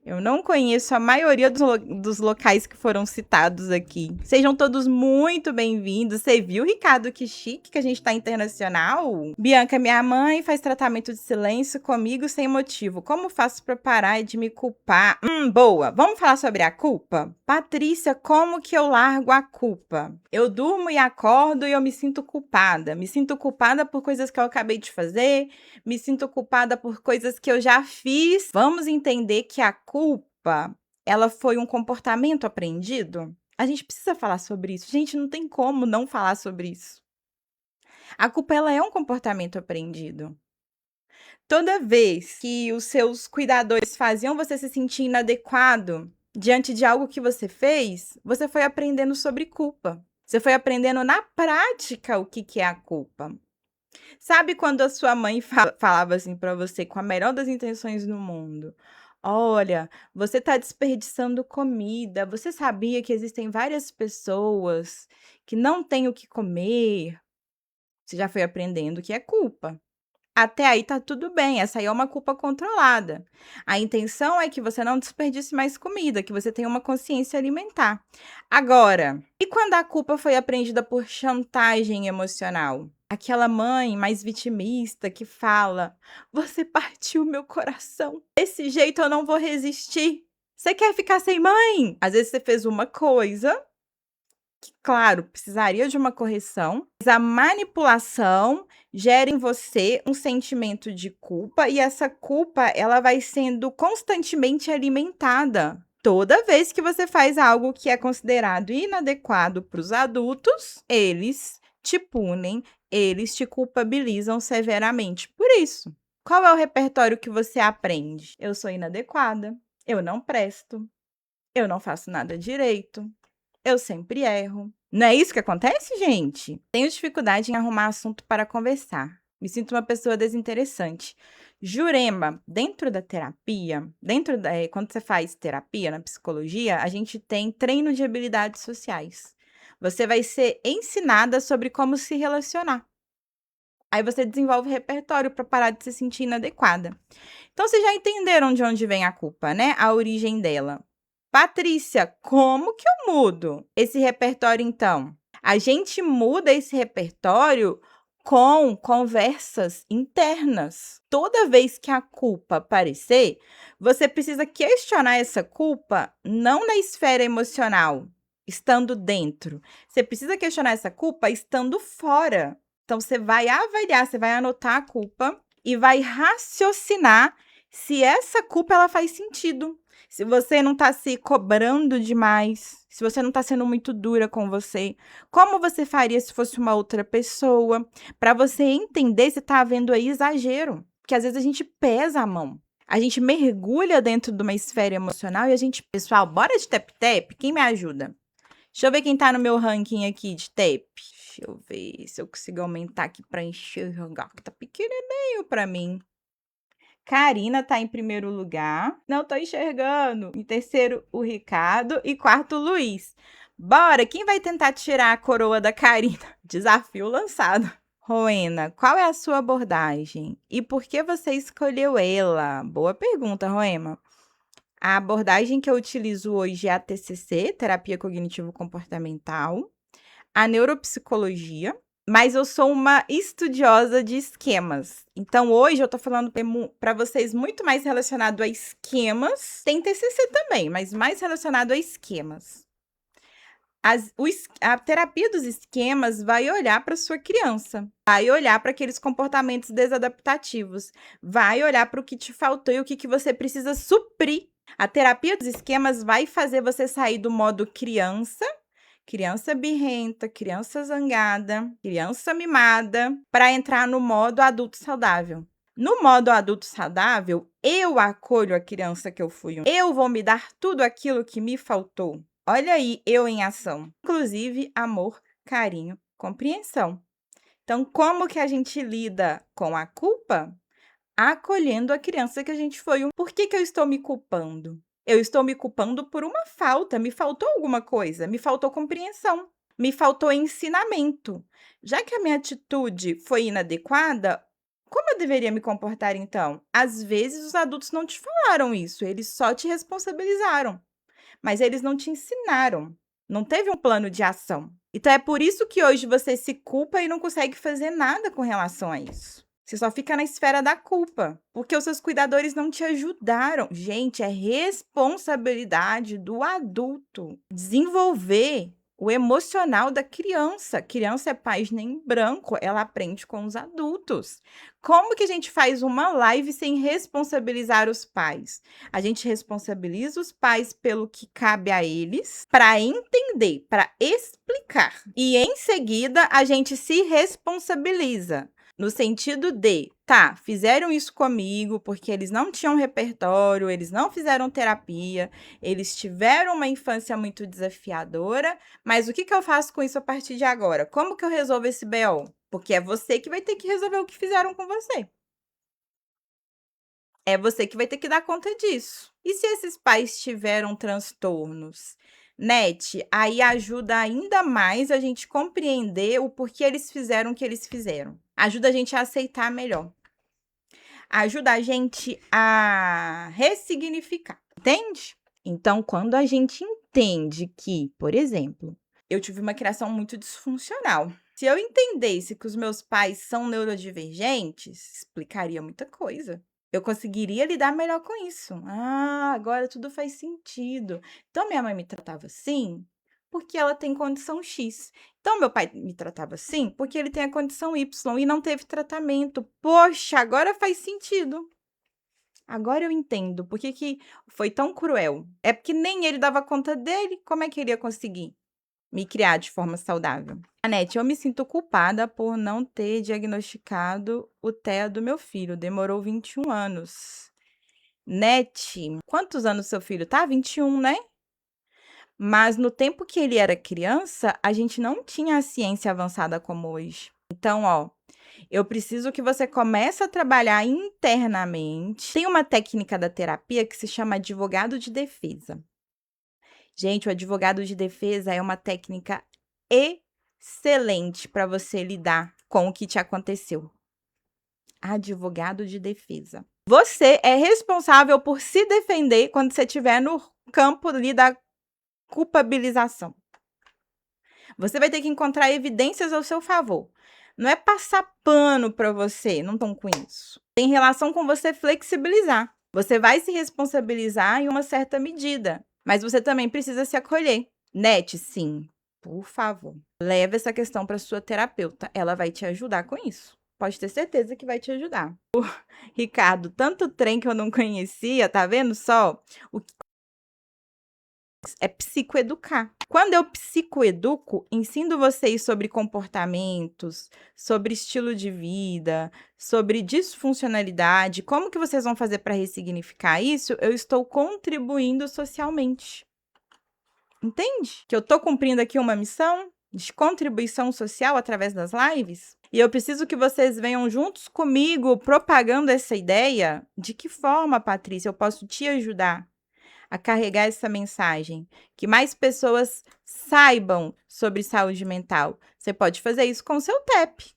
Eu não conheço a maioria dos locais que foram citados aqui. Sejam todos muito bem-vindos. Você viu, Ricardo, que chique que a gente tá internacional? Bianca, minha mãe, faz tratamento de silêncio comigo sem motivo. Como faço pra parar de me culpar? Boa. Vamos falar sobre a culpa? Patrícia, como que eu largo a culpa? Eu durmo e acordo e eu me sinto culpada. Me sinto culpada por coisas que eu acabei de fazer. Me sinto culpada por coisas que eu já fiz. Vamos entender que a culpa, ela foi um comportamento aprendido? A gente precisa falar sobre isso. Gente, não tem como não falar sobre isso. A culpa, ela é um comportamento aprendido. Toda vez que os seus cuidadores faziam você se sentir inadequado diante de algo que você fez, você foi aprendendo sobre culpa. Você foi aprendendo na prática o que é a culpa. Sabe quando a sua mãe falava assim pra você com a melhor das intenções do mundo? Olha, você tá desperdiçando comida. Você sabia que existem várias pessoas que não têm o que comer? Você já foi aprendendo que é culpa. Até aí tá tudo bem, essa aí é uma culpa controlada. A intenção é que você não desperdice mais comida, que você tenha uma consciência alimentar. Agora, e quando a culpa foi aprendida por chantagem emocional? Aquela mãe mais vitimista que fala: "Você partiu meu coração. Desse jeito eu não vou resistir. Você quer ficar sem mãe?" Às vezes você fez uma coisa que, claro, precisaria de uma correção, mas a manipulação gera em você um sentimento de culpa e essa culpa, ela vai sendo constantemente alimentada. Toda vez que você faz algo que é considerado inadequado para os adultos, eles te punem, eles te culpabilizam severamente por isso. Qual é o repertório que você aprende? Eu sou inadequada, eu não presto, eu não faço nada direito, eu sempre erro. Não é isso que acontece, gente? Tenho dificuldade em arrumar assunto para conversar. Me sinto uma pessoa desinteressante. Jurema, dentro da terapia, quando você faz terapia na psicologia, a gente tem treino de habilidades sociais. Você vai ser ensinada sobre como se relacionar. Aí você desenvolve repertório para parar de se sentir inadequada. Então, vocês já entenderam de onde vem a culpa, né? A origem dela. Patrícia, como que eu mudo esse repertório, então? A gente muda esse repertório com conversas internas. Toda vez que a culpa aparecer, você precisa questionar essa culpa não na esfera emocional, estando dentro. Você precisa questionar essa culpa estando fora. Então, você vai avaliar, você vai anotar a culpa e vai raciocinar se essa culpa ela faz sentido. Se você não está se cobrando demais, se você não está sendo muito dura com você, como você faria se fosse uma outra pessoa? Para você entender se está havendo aí exagero. Porque às vezes a gente pesa a mão. A gente mergulha dentro de uma esfera emocional e a gente... Pessoal, bora de tap-tap? Quem me ajuda? Deixa eu ver quem tá no meu ranking aqui de tap. Deixa eu ver se eu consigo aumentar aqui para enxergar, que tá pequenininho para mim. Karina tá em primeiro lugar. Não tô enxergando. Em terceiro, o Ricardo. E quarto, o Luiz. Bora! Quem vai tentar tirar a coroa da Karina? Desafio lançado. Roena, qual é a sua abordagem e por que você escolheu ela? Boa pergunta, Roema. A abordagem que eu utilizo hoje é a TCC, Terapia Cognitivo-Comportamental, a neuropsicologia, mas eu sou uma estudiosa de esquemas. Então, hoje eu tô falando para vocês muito mais relacionado a esquemas. Tem TCC também, mas mais relacionado a esquemas. A terapia dos esquemas vai olhar para sua criança, vai olhar para aqueles comportamentos desadaptativos, vai olhar para o que te faltou e o que você precisa suprir. A terapia dos esquemas vai fazer você sair do modo criança, criança birrenta, criança zangada, criança mimada, para entrar no modo adulto saudável. No modo adulto saudável, eu acolho a criança que eu fui. Eu vou me dar tudo aquilo que me faltou. Olha aí, eu em ação. Inclusive, amor, carinho, compreensão. Então, como que a gente lida com a culpa? Acolhendo a criança que a gente foi. Por que eu estou me culpando? Eu estou me culpando por uma falta. Me faltou alguma coisa. Me faltou compreensão. Me faltou ensinamento. Já que a minha atitude foi inadequada, como eu deveria me comportar então? Às vezes, os adultos não te falaram isso. Eles só te responsabilizaram. Mas eles não te ensinaram, não teve um plano de ação. Então, é por isso que hoje você se culpa e não consegue fazer nada com relação a isso. Você só fica na esfera da culpa, porque os seus cuidadores não te ajudaram. Gente, é responsabilidade do adulto desenvolver o emocional da criança. Criança é página em branco, ela aprende com os adultos. Como que a gente faz uma live sem responsabilizar os pais? A gente responsabiliza os pais pelo que cabe a eles, para entender, para explicar. E em seguida, a gente se responsabiliza. No sentido de, tá, fizeram isso comigo porque eles não tinham repertório, eles não fizeram terapia, eles tiveram uma infância muito desafiadora, mas o que eu faço com isso a partir de agora? Como que eu resolvo esse BO? Porque é você que vai ter que resolver o que fizeram com você. É você que vai ter que dar conta disso. E se esses pais tiveram transtornos? NET, aí ajuda ainda mais a gente compreender o porquê eles fizeram o que eles fizeram. Ajuda a gente a aceitar melhor. Ajuda a gente a ressignificar, entende? Então, quando a gente entende que, por exemplo, eu tive uma criação muito disfuncional. Se eu entendesse que os meus pais são neurodivergentes, explicaria muita coisa. Eu conseguiria lidar melhor com isso. Ah, agora tudo faz sentido. Então, minha mãe me tratava assim porque ela tem condição X. Então, meu pai me tratava assim porque ele tem a condição Y e não teve tratamento. Poxa, agora faz sentido. Agora eu entendo por que foi tão cruel. É porque nem ele dava conta dele. Como é que ele ia conseguir me criar de forma saudável? Anete, eu me sinto culpada por não ter diagnosticado o TEA do meu filho. Demorou 21 anos. Nete, quantos anos seu filho tá? 21, né? Mas no tempo que ele era criança, a gente não tinha a ciência avançada como hoje. Então, ó, eu preciso que você comece a trabalhar internamente. Tem uma técnica da terapia que se chama advogado de defesa. Gente, o advogado de defesa é uma técnica excelente para você lidar com o que te aconteceu. Advogado de defesa. Você é responsável por se defender quando você estiver no campo ali da culpabilização. Você vai ter que encontrar evidências ao seu favor. Não é passar pano para você, não estão com isso. Tem relação com você flexibilizar. Você vai se responsabilizar em uma certa medida, mas você também precisa se acolher. Net, sim, por favor, leve essa questão para sua terapeuta. Ela vai te ajudar com isso. Pode ter certeza que vai te ajudar. Ricardo, tanto trem que eu não conhecia, tá vendo só? O que é psicoeducar. Quando eu psicoeduco, ensino vocês sobre comportamentos, sobre estilo de vida, sobre disfuncionalidade, como que vocês vão fazer para ressignificar isso, eu estou contribuindo socialmente. Entende? Que eu estou cumprindo aqui uma missão de contribuição social através das lives? E eu preciso que vocês venham juntos comigo propagando essa ideia. De que forma, Patrícia, eu posso te ajudar a carregar essa mensagem? Que mais pessoas saibam sobre saúde mental. Você pode fazer isso com o seu TEP.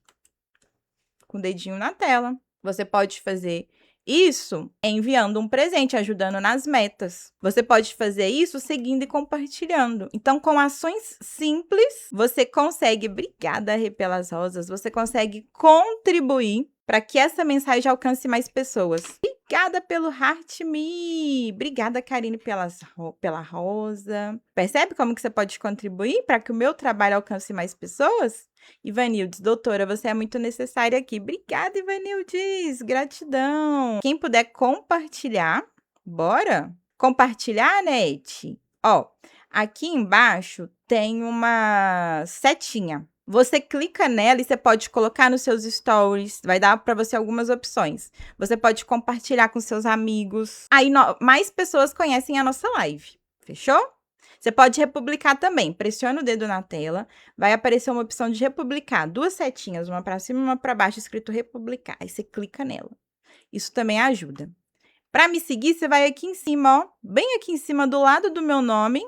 com o dedinho na tela. Você pode fazer isso enviando um presente, ajudando nas metas. Você pode fazer isso seguindo e compartilhando. Então, com ações simples, você consegue, obrigada, Rê, pelas rosas, você consegue contribuir para que essa mensagem alcance mais pessoas. Obrigada pelo Heart Me! Obrigada, Karine, pela rosa. Percebe como que você pode contribuir para que o meu trabalho alcance mais pessoas? Ivanildes, doutora, você é muito necessária aqui. Obrigada, Ivanildes. Gratidão. Quem puder compartilhar, bora? Compartilhar, Nete? Ó, aqui embaixo tem uma setinha. Você clica nela e você pode colocar nos seus stories. Vai dar para você algumas opções. Você pode compartilhar com seus amigos. Aí mais pessoas conhecem a nossa live. Fechou? Você pode republicar também. Pressiona o dedo na tela, vai aparecer uma opção de republicar. 2 setinhas, uma para cima e uma para baixo, escrito republicar. Aí você clica nela. Isso também ajuda. Para me seguir, você vai aqui em cima, ó. Bem aqui em cima, do lado do meu nome,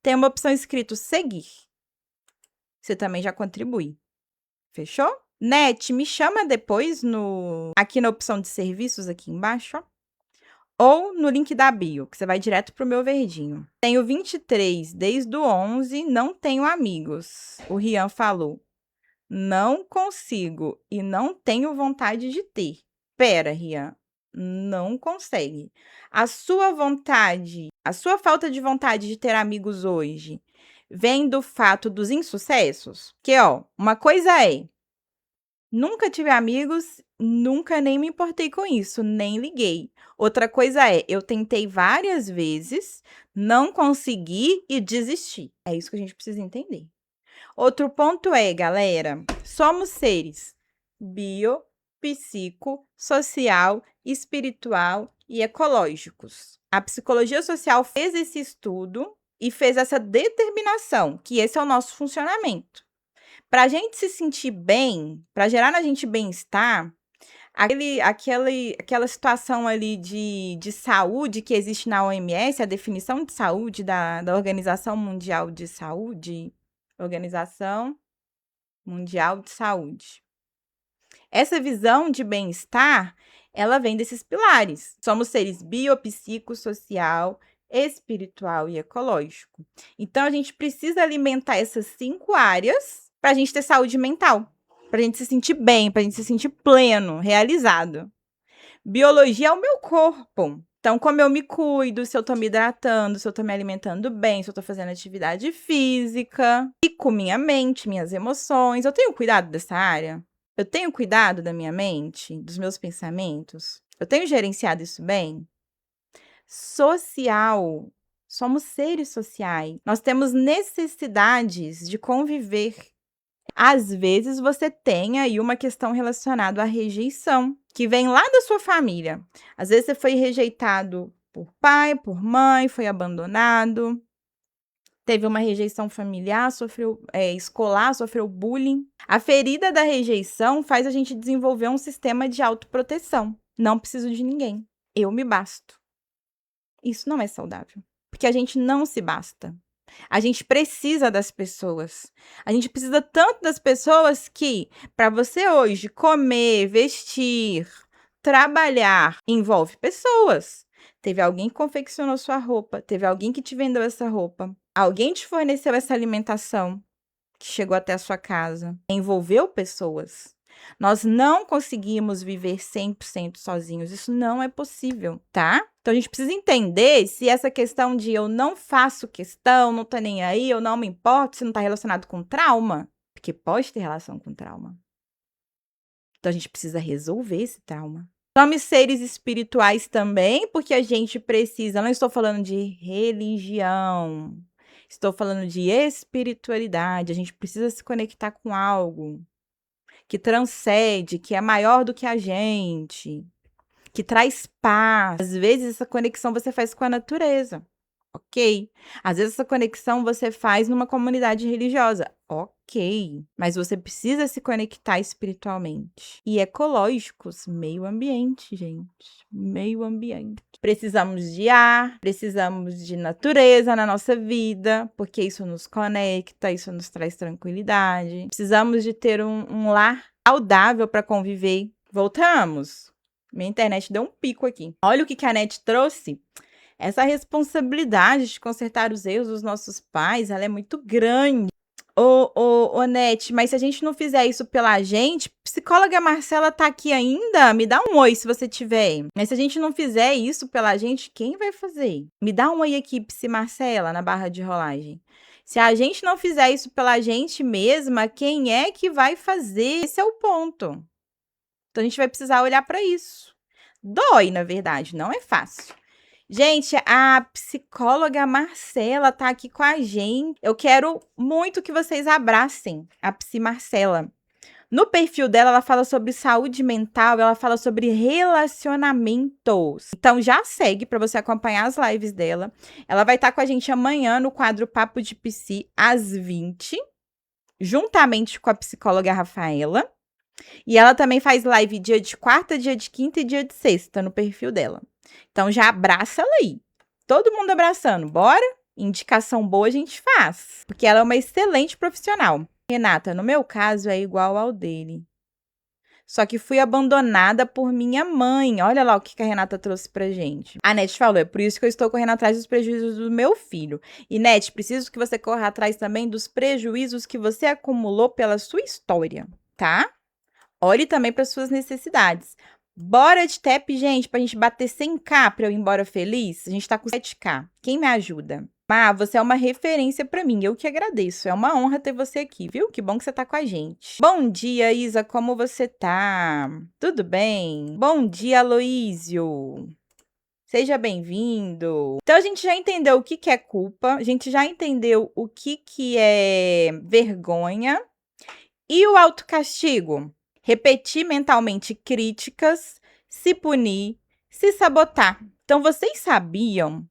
tem uma opção escrito seguir. Você também já contribui. Fechou? Net, me chama depois aqui na opção de serviços, aqui embaixo, ó. Ou no link da bio, que você vai direto pro meu verdinho. Tenho 23, desde o 11, não tenho amigos. O Rian falou. Não consigo e não tenho vontade de ter. Pera, Rian, não consegue. A sua falta de vontade de ter amigos hoje vem do fato dos insucessos? Que, ó, uma coisa é, nunca tive amigos, nunca nem me importei com isso, nem liguei. Outra coisa é, eu tentei várias vezes, não consegui e desisti. É isso que a gente precisa entender. Outro ponto é, galera, somos seres bio, psico, social, espiritual e ecológicos. A psicologia social fez esse estudo e fez essa determinação, que esse é o nosso funcionamento. Para a gente se sentir bem, para gerar na gente bem-estar, aquela situação ali de saúde que existe na OMS, a definição de saúde da Organização Mundial de Saúde, Organização Mundial de Saúde. Essa visão de bem-estar, ela vem desses pilares. Somos seres biopsicossocial, espiritual e ecológico. Então, a gente precisa alimentar essas 5 áreas para a gente ter saúde mental, para a gente se sentir bem, para a gente se sentir pleno, realizado. Biologia é o meu corpo. Então, como eu me cuido, se eu tô me hidratando, se eu tô me alimentando bem, se eu tô fazendo atividade física, e com minha mente, minhas emoções, eu tenho cuidado dessa área? Eu tenho cuidado da minha mente, dos meus pensamentos? Eu tenho gerenciado isso bem? Social. Somos seres sociais. Nós temos necessidades de conviver. Às vezes, você tem aí uma questão relacionada à rejeição, que vem lá da sua família. Às vezes, você foi rejeitado por pai, por mãe, foi abandonado, teve uma rejeição familiar, escolar, sofreu bullying. A ferida da rejeição faz a gente desenvolver um sistema de autoproteção. Não preciso de ninguém. Eu me basto. Isso não é saudável, porque a gente não se basta. A gente precisa das pessoas. A gente precisa tanto das pessoas que, para você hoje comer, vestir, trabalhar, envolve pessoas. Teve alguém que confeccionou sua roupa, teve alguém que te vendeu essa roupa, alguém te forneceu essa alimentação que chegou até a sua casa. Envolveu pessoas. Nós não conseguimos viver 100% sozinhos. Isso não é possível, tá? Então, a gente precisa entender se essa questão de eu não faço questão, não tô nem aí, eu não me importo, se não tá relacionado com trauma. Porque pode ter relação com trauma. Então, a gente precisa resolver esse trauma. Somos seres espirituais também, porque a gente precisa... Não estou falando de religião. Estou falando de espiritualidade. A gente precisa se conectar com algo que transcende, que é maior do que a gente, que traz paz. Às vezes, essa conexão você faz com a natureza, ok? Às vezes, essa conexão você faz numa comunidade religiosa, ok. Mas você precisa se conectar espiritualmente. E ecológicos, meio ambiente, gente. Meio ambiente. Precisamos de ar, precisamos de natureza na nossa vida, porque isso nos conecta, isso nos traz tranquilidade. Precisamos de ter um lar saudável para conviver. Voltamos. Minha internet deu um pico aqui. Olha o que a NET trouxe. Essa responsabilidade de consertar os erros dos nossos pais, ela é muito grande. Ô, Nete, mas se a gente não fizer isso pela gente, psicóloga Marcela tá aqui ainda? Me dá um oi se você tiver. Mas se a gente não fizer isso pela gente, quem vai fazer? Me dá um oi aqui, Psi Marcela, na barra de rolagem. Se a gente não fizer isso pela gente mesma, quem é que vai fazer? Esse é o ponto. Então a gente vai precisar olhar para isso. Dói, na verdade, não é fácil. Gente, a psicóloga Marcela tá aqui com a gente. Eu quero muito que vocês abracem a Psi Marcela. No perfil dela, ela fala sobre saúde mental, ela fala sobre relacionamentos. Então, já segue para você acompanhar as lives dela. Ela vai estar com a gente amanhã no quadro Papo de Psi, às 20, juntamente com a psicóloga Rafaela. E ela também faz live dia de quarta, dia de quinta e dia de sexta no perfil dela. Então já abraça ela aí. Todo mundo abraçando, bora? Indicação boa a gente faz, porque ela é uma excelente profissional. Renata, no meu caso é igual ao dele. Só que fui abandonada por minha mãe. Olha lá o que a Renata trouxe pra gente. A Net falou, é por isso que eu estou correndo atrás dos prejuízos do meu filho. E Net, preciso que você corra atrás também dos prejuízos que você acumulou pela sua história, tá? Olhe também para suas necessidades. Bora de TEP, gente, pra gente bater 100k pra eu ir embora feliz? A gente tá com 7k. Quem me ajuda? Você é uma referência pra mim. Eu que agradeço. É uma honra ter você aqui, viu? Que bom que você tá com a gente. Bom dia, Isa. Como você tá? Tudo bem? Bom dia, Aloísio. Seja bem-vindo. Então, a gente já entendeu o que é culpa. A gente já entendeu o que é vergonha. E o autocastigo? Repetir mentalmente críticas, se punir, se sabotar. Então, vocês sabiam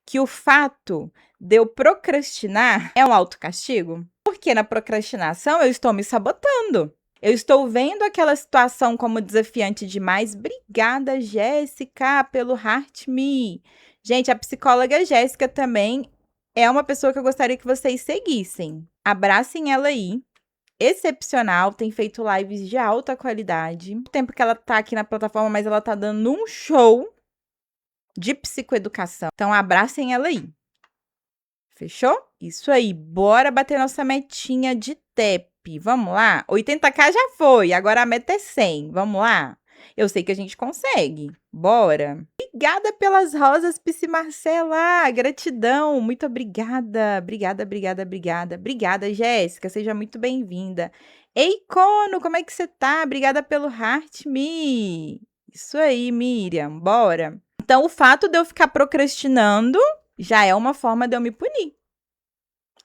que o fato de eu procrastinar é um autocastigo? Porque na procrastinação eu estou me sabotando. Eu estou vendo aquela situação como desafiante demais. Obrigada, Jéssica, pelo Heart Me. Gente, a psicóloga Jéssica também é uma pessoa que eu gostaria que vocês seguissem. Abracem ela aí. Excepcional, tem feito lives de alta qualidade. O tempo que ela tá aqui na plataforma, mas ela tá dando um show de psicoeducação. Então, abracem ela aí. Fechou? Isso aí, bora bater nossa metinha de TEP. Vamos lá? 80k já foi, agora a meta é 100. Vamos lá? Eu sei que a gente consegue. Bora! Obrigada pelas rosas, Psi Marcela! Gratidão! Muito obrigada! Obrigada, Jéssica! Seja muito bem-vinda. Ei, Cono, como é que você tá? Obrigada pelo Heart Me! Isso aí, Miriam, bora! Então, o fato de eu ficar procrastinando já é uma forma de eu me punir.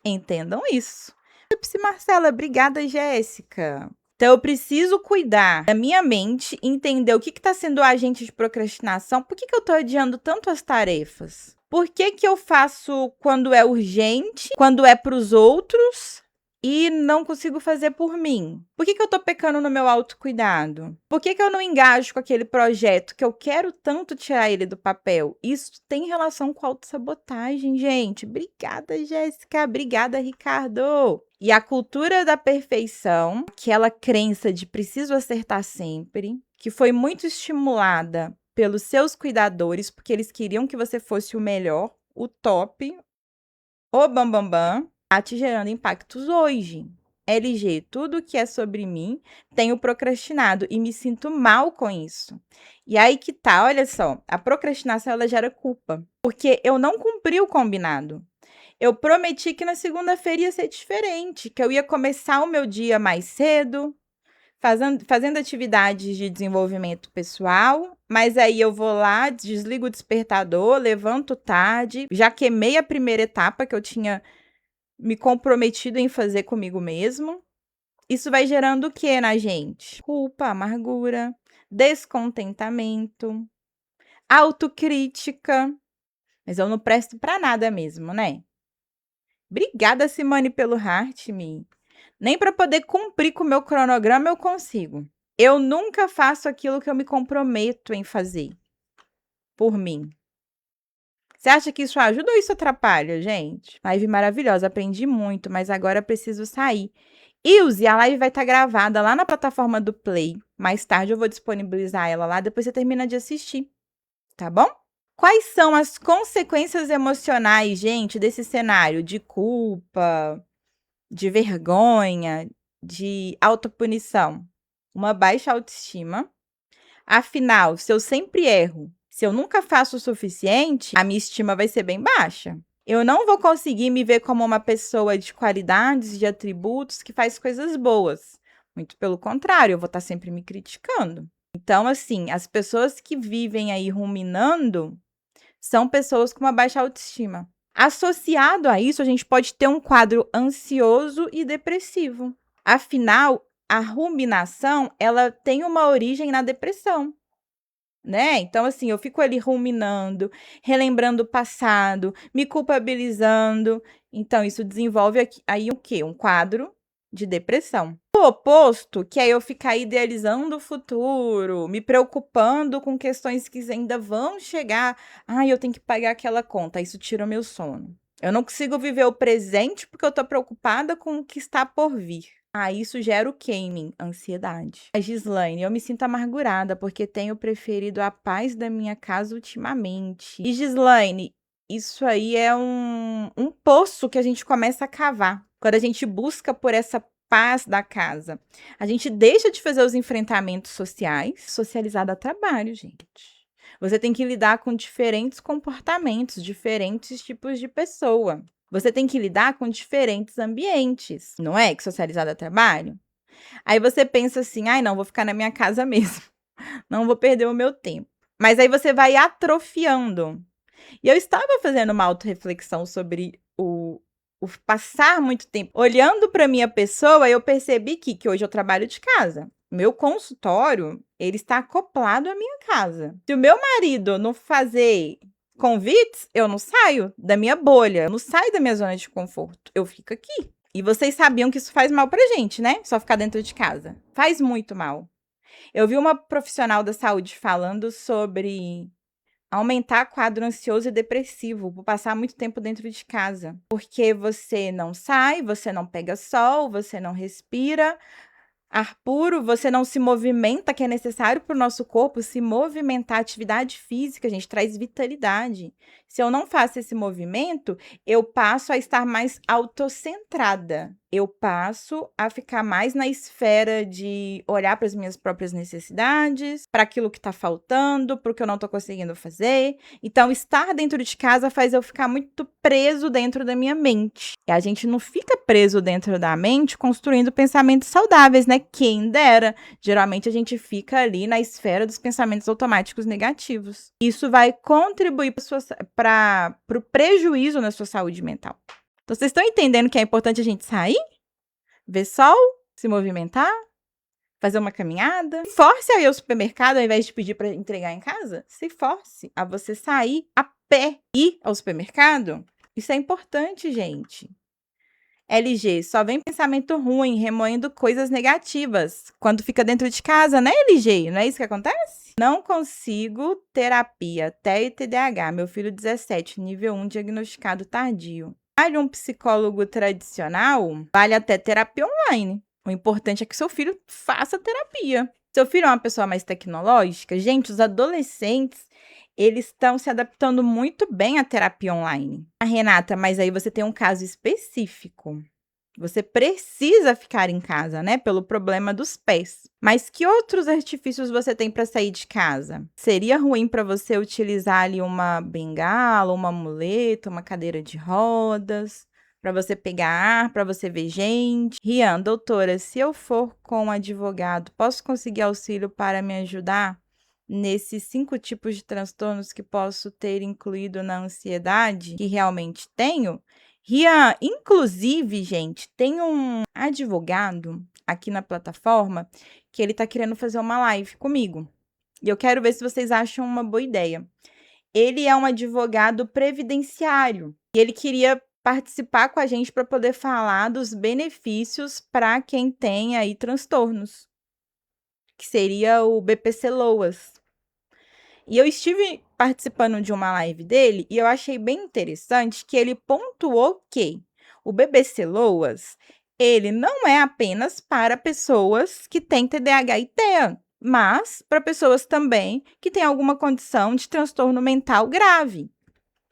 Entendam isso. Psi Marcela, obrigada, Jéssica! Então, eu preciso cuidar da minha mente, entender o que está sendo o agente de procrastinação. Por que eu estou adiando tanto as tarefas? Por que eu faço quando é urgente, quando é para os outros e não consigo fazer por mim? Por que eu estou pecando no meu autocuidado? Por que eu não engajo com aquele projeto que eu quero tanto tirar ele do papel? Isso tem relação com autossabotagem, gente. Obrigada, Jéssica. Obrigada, Ricardo. E a cultura da perfeição, aquela crença de preciso acertar sempre, que foi muito estimulada pelos seus cuidadores, porque eles queriam que você fosse o melhor, o top, o bambambam, tá te gerando impactos hoje. LG, tudo que é sobre mim, tenho procrastinado e me sinto mal com isso. E aí que tá, olha só, a procrastinação ela gera culpa, porque eu não cumpri o combinado. Eu prometi que na segunda-feira ia ser diferente, que eu ia começar o meu dia mais cedo, fazendo atividades de desenvolvimento pessoal, mas aí eu vou lá, desligo o despertador, levanto tarde, já queimei a primeira etapa que eu tinha me comprometido em fazer comigo mesmo. Isso vai gerando o que na gente? Culpa, amargura, descontentamento, autocrítica. Mas eu não presto para nada mesmo, né? Obrigada, Simone, pelo Heart Me. Nem para poder cumprir com o meu cronograma eu consigo. Eu nunca faço aquilo que eu me comprometo em fazer por mim. Você acha que isso ajuda ou isso atrapalha, gente? Live maravilhosa, aprendi muito, mas agora preciso sair. Ilse, a live vai estar gravada lá na plataforma do Play. Mais tarde eu vou disponibilizar ela lá, depois você termina de assistir, tá bom? Quais são as consequências emocionais, gente, desse cenário de culpa, de vergonha, de autopunição? Uma baixa autoestima. Afinal, se eu sempre erro, se eu nunca faço o suficiente, a minha estima vai ser bem baixa. Eu não vou conseguir me ver como uma pessoa de qualidades, de atributos, que faz coisas boas. Muito pelo contrário, eu vou estar sempre me criticando. Então, assim, as pessoas que vivem aí ruminando são pessoas com uma baixa autoestima. Associado a isso, a gente pode ter um quadro ansioso e depressivo. Afinal, a ruminação, ela tem uma origem na depressão, né? Então, assim, eu fico ali ruminando, relembrando o passado, me culpabilizando. Então, isso desenvolve aí o quê? Um quadro de depressão. O oposto, que é eu ficar idealizando o futuro, me preocupando com questões que ainda vão chegar. Ai, eu tenho que pagar aquela conta. Isso tira o meu sono. Eu não consigo viver o presente porque eu tô preocupada com o que está por vir. Isso gera o quê em mim? Ansiedade. A Gislaine, eu me sinto amargurada porque tenho preferido a paz da minha casa ultimamente. E Gislaine, isso aí é um poço que a gente começa a cavar. Quando a gente busca por essa paz da casa, a gente deixa de fazer os enfrentamentos sociais, socializado a trabalho, gente. Você tem que lidar com diferentes comportamentos, diferentes tipos de pessoa. Você tem que lidar com diferentes ambientes, não é? Que socializado a trabalho. Aí você pensa assim, ai não, vou ficar na minha casa mesmo. Não vou perder o meu tempo. Mas aí você vai atrofiando. E eu estava fazendo uma autorreflexão sobre o passar muito tempo olhando para minha pessoa, eu percebi que hoje eu trabalho de casa. Meu consultório, ele está acoplado à minha casa. Se o meu marido não fazer convites, eu não saio da minha bolha, eu não saio da minha zona de conforto, eu fico aqui. E vocês sabiam que isso faz mal pra gente, né? Só ficar dentro de casa. Faz muito mal. Eu vi uma profissional da saúde falando sobre aumentar quadro ansioso e depressivo por passar muito tempo dentro de casa. Porque você não sai, você não pega sol, você não respira ar puro, você não se movimenta, que é necessário para o nosso corpo se movimentar. Atividade física, gente, traz vitalidade. Se eu não faço esse movimento, eu passo a estar mais autocentrada. Eu passo a ficar mais na esfera de olhar para as minhas próprias necessidades, para aquilo que está faltando, para o que eu não estou conseguindo fazer. Então, estar dentro de casa faz eu ficar muito preso dentro da minha mente. E a gente não fica preso dentro da mente construindo pensamentos saudáveis, né? Quem dera. Geralmente a gente fica ali na esfera dos pensamentos automáticos negativos. Isso vai contribuir para o prejuízo na sua saúde mental. Então, vocês estão entendendo que é importante a gente sair, ver sol, se movimentar, fazer uma caminhada? Force a ir ao supermercado ao invés de pedir para entregar em casa? Se force a você sair a pé e ir ao supermercado. Isso é importante, gente. LG, só vem pensamento ruim, remoendo coisas negativas. Quando fica dentro de casa, né, LG? Não é isso que acontece? Não consigo terapia, TEA e TDAH. Meu filho 17, nível 1, diagnosticado tardio. Vale um psicólogo tradicional? Vale até terapia online. O importante é que seu filho faça terapia. Seu filho é uma pessoa mais tecnológica? Gente, os adolescentes, eles estão se adaptando muito bem à terapia online. Renata, mas aí você tem um caso específico. Você precisa ficar em casa, né? Pelo problema dos pés. Mas que outros artifícios você tem para sair de casa? Seria ruim para você utilizar ali uma bengala, uma muleta, uma cadeira de rodas, para você pegar ar, para você ver gente? Rian, doutora, se eu for com um advogado, posso conseguir auxílio para me ajudar nesses 5 tipos de transtornos que posso ter incluído na ansiedade que realmente tenho? Rian, inclusive, gente, tem um advogado aqui na plataforma que ele tá querendo fazer uma live comigo. E eu quero ver se vocês acham uma boa ideia. Ele é um advogado previdenciário e ele queria participar com a gente para poder falar dos benefícios para quem tem aí transtornos, que seria o BPC-LOAS. E eu estive participando de uma live dele e eu achei bem interessante que ele pontuou que o BBC-LOAS, Ele não é apenas para pessoas que têm TDAH e TEA, mas para pessoas também que têm alguma condição de transtorno mental grave.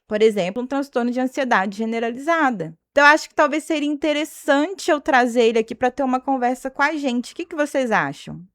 Por exemplo, um transtorno de ansiedade generalizada. Então, eu acho que talvez seria interessante eu trazer ele aqui para ter uma conversa com a gente. O que vocês acham?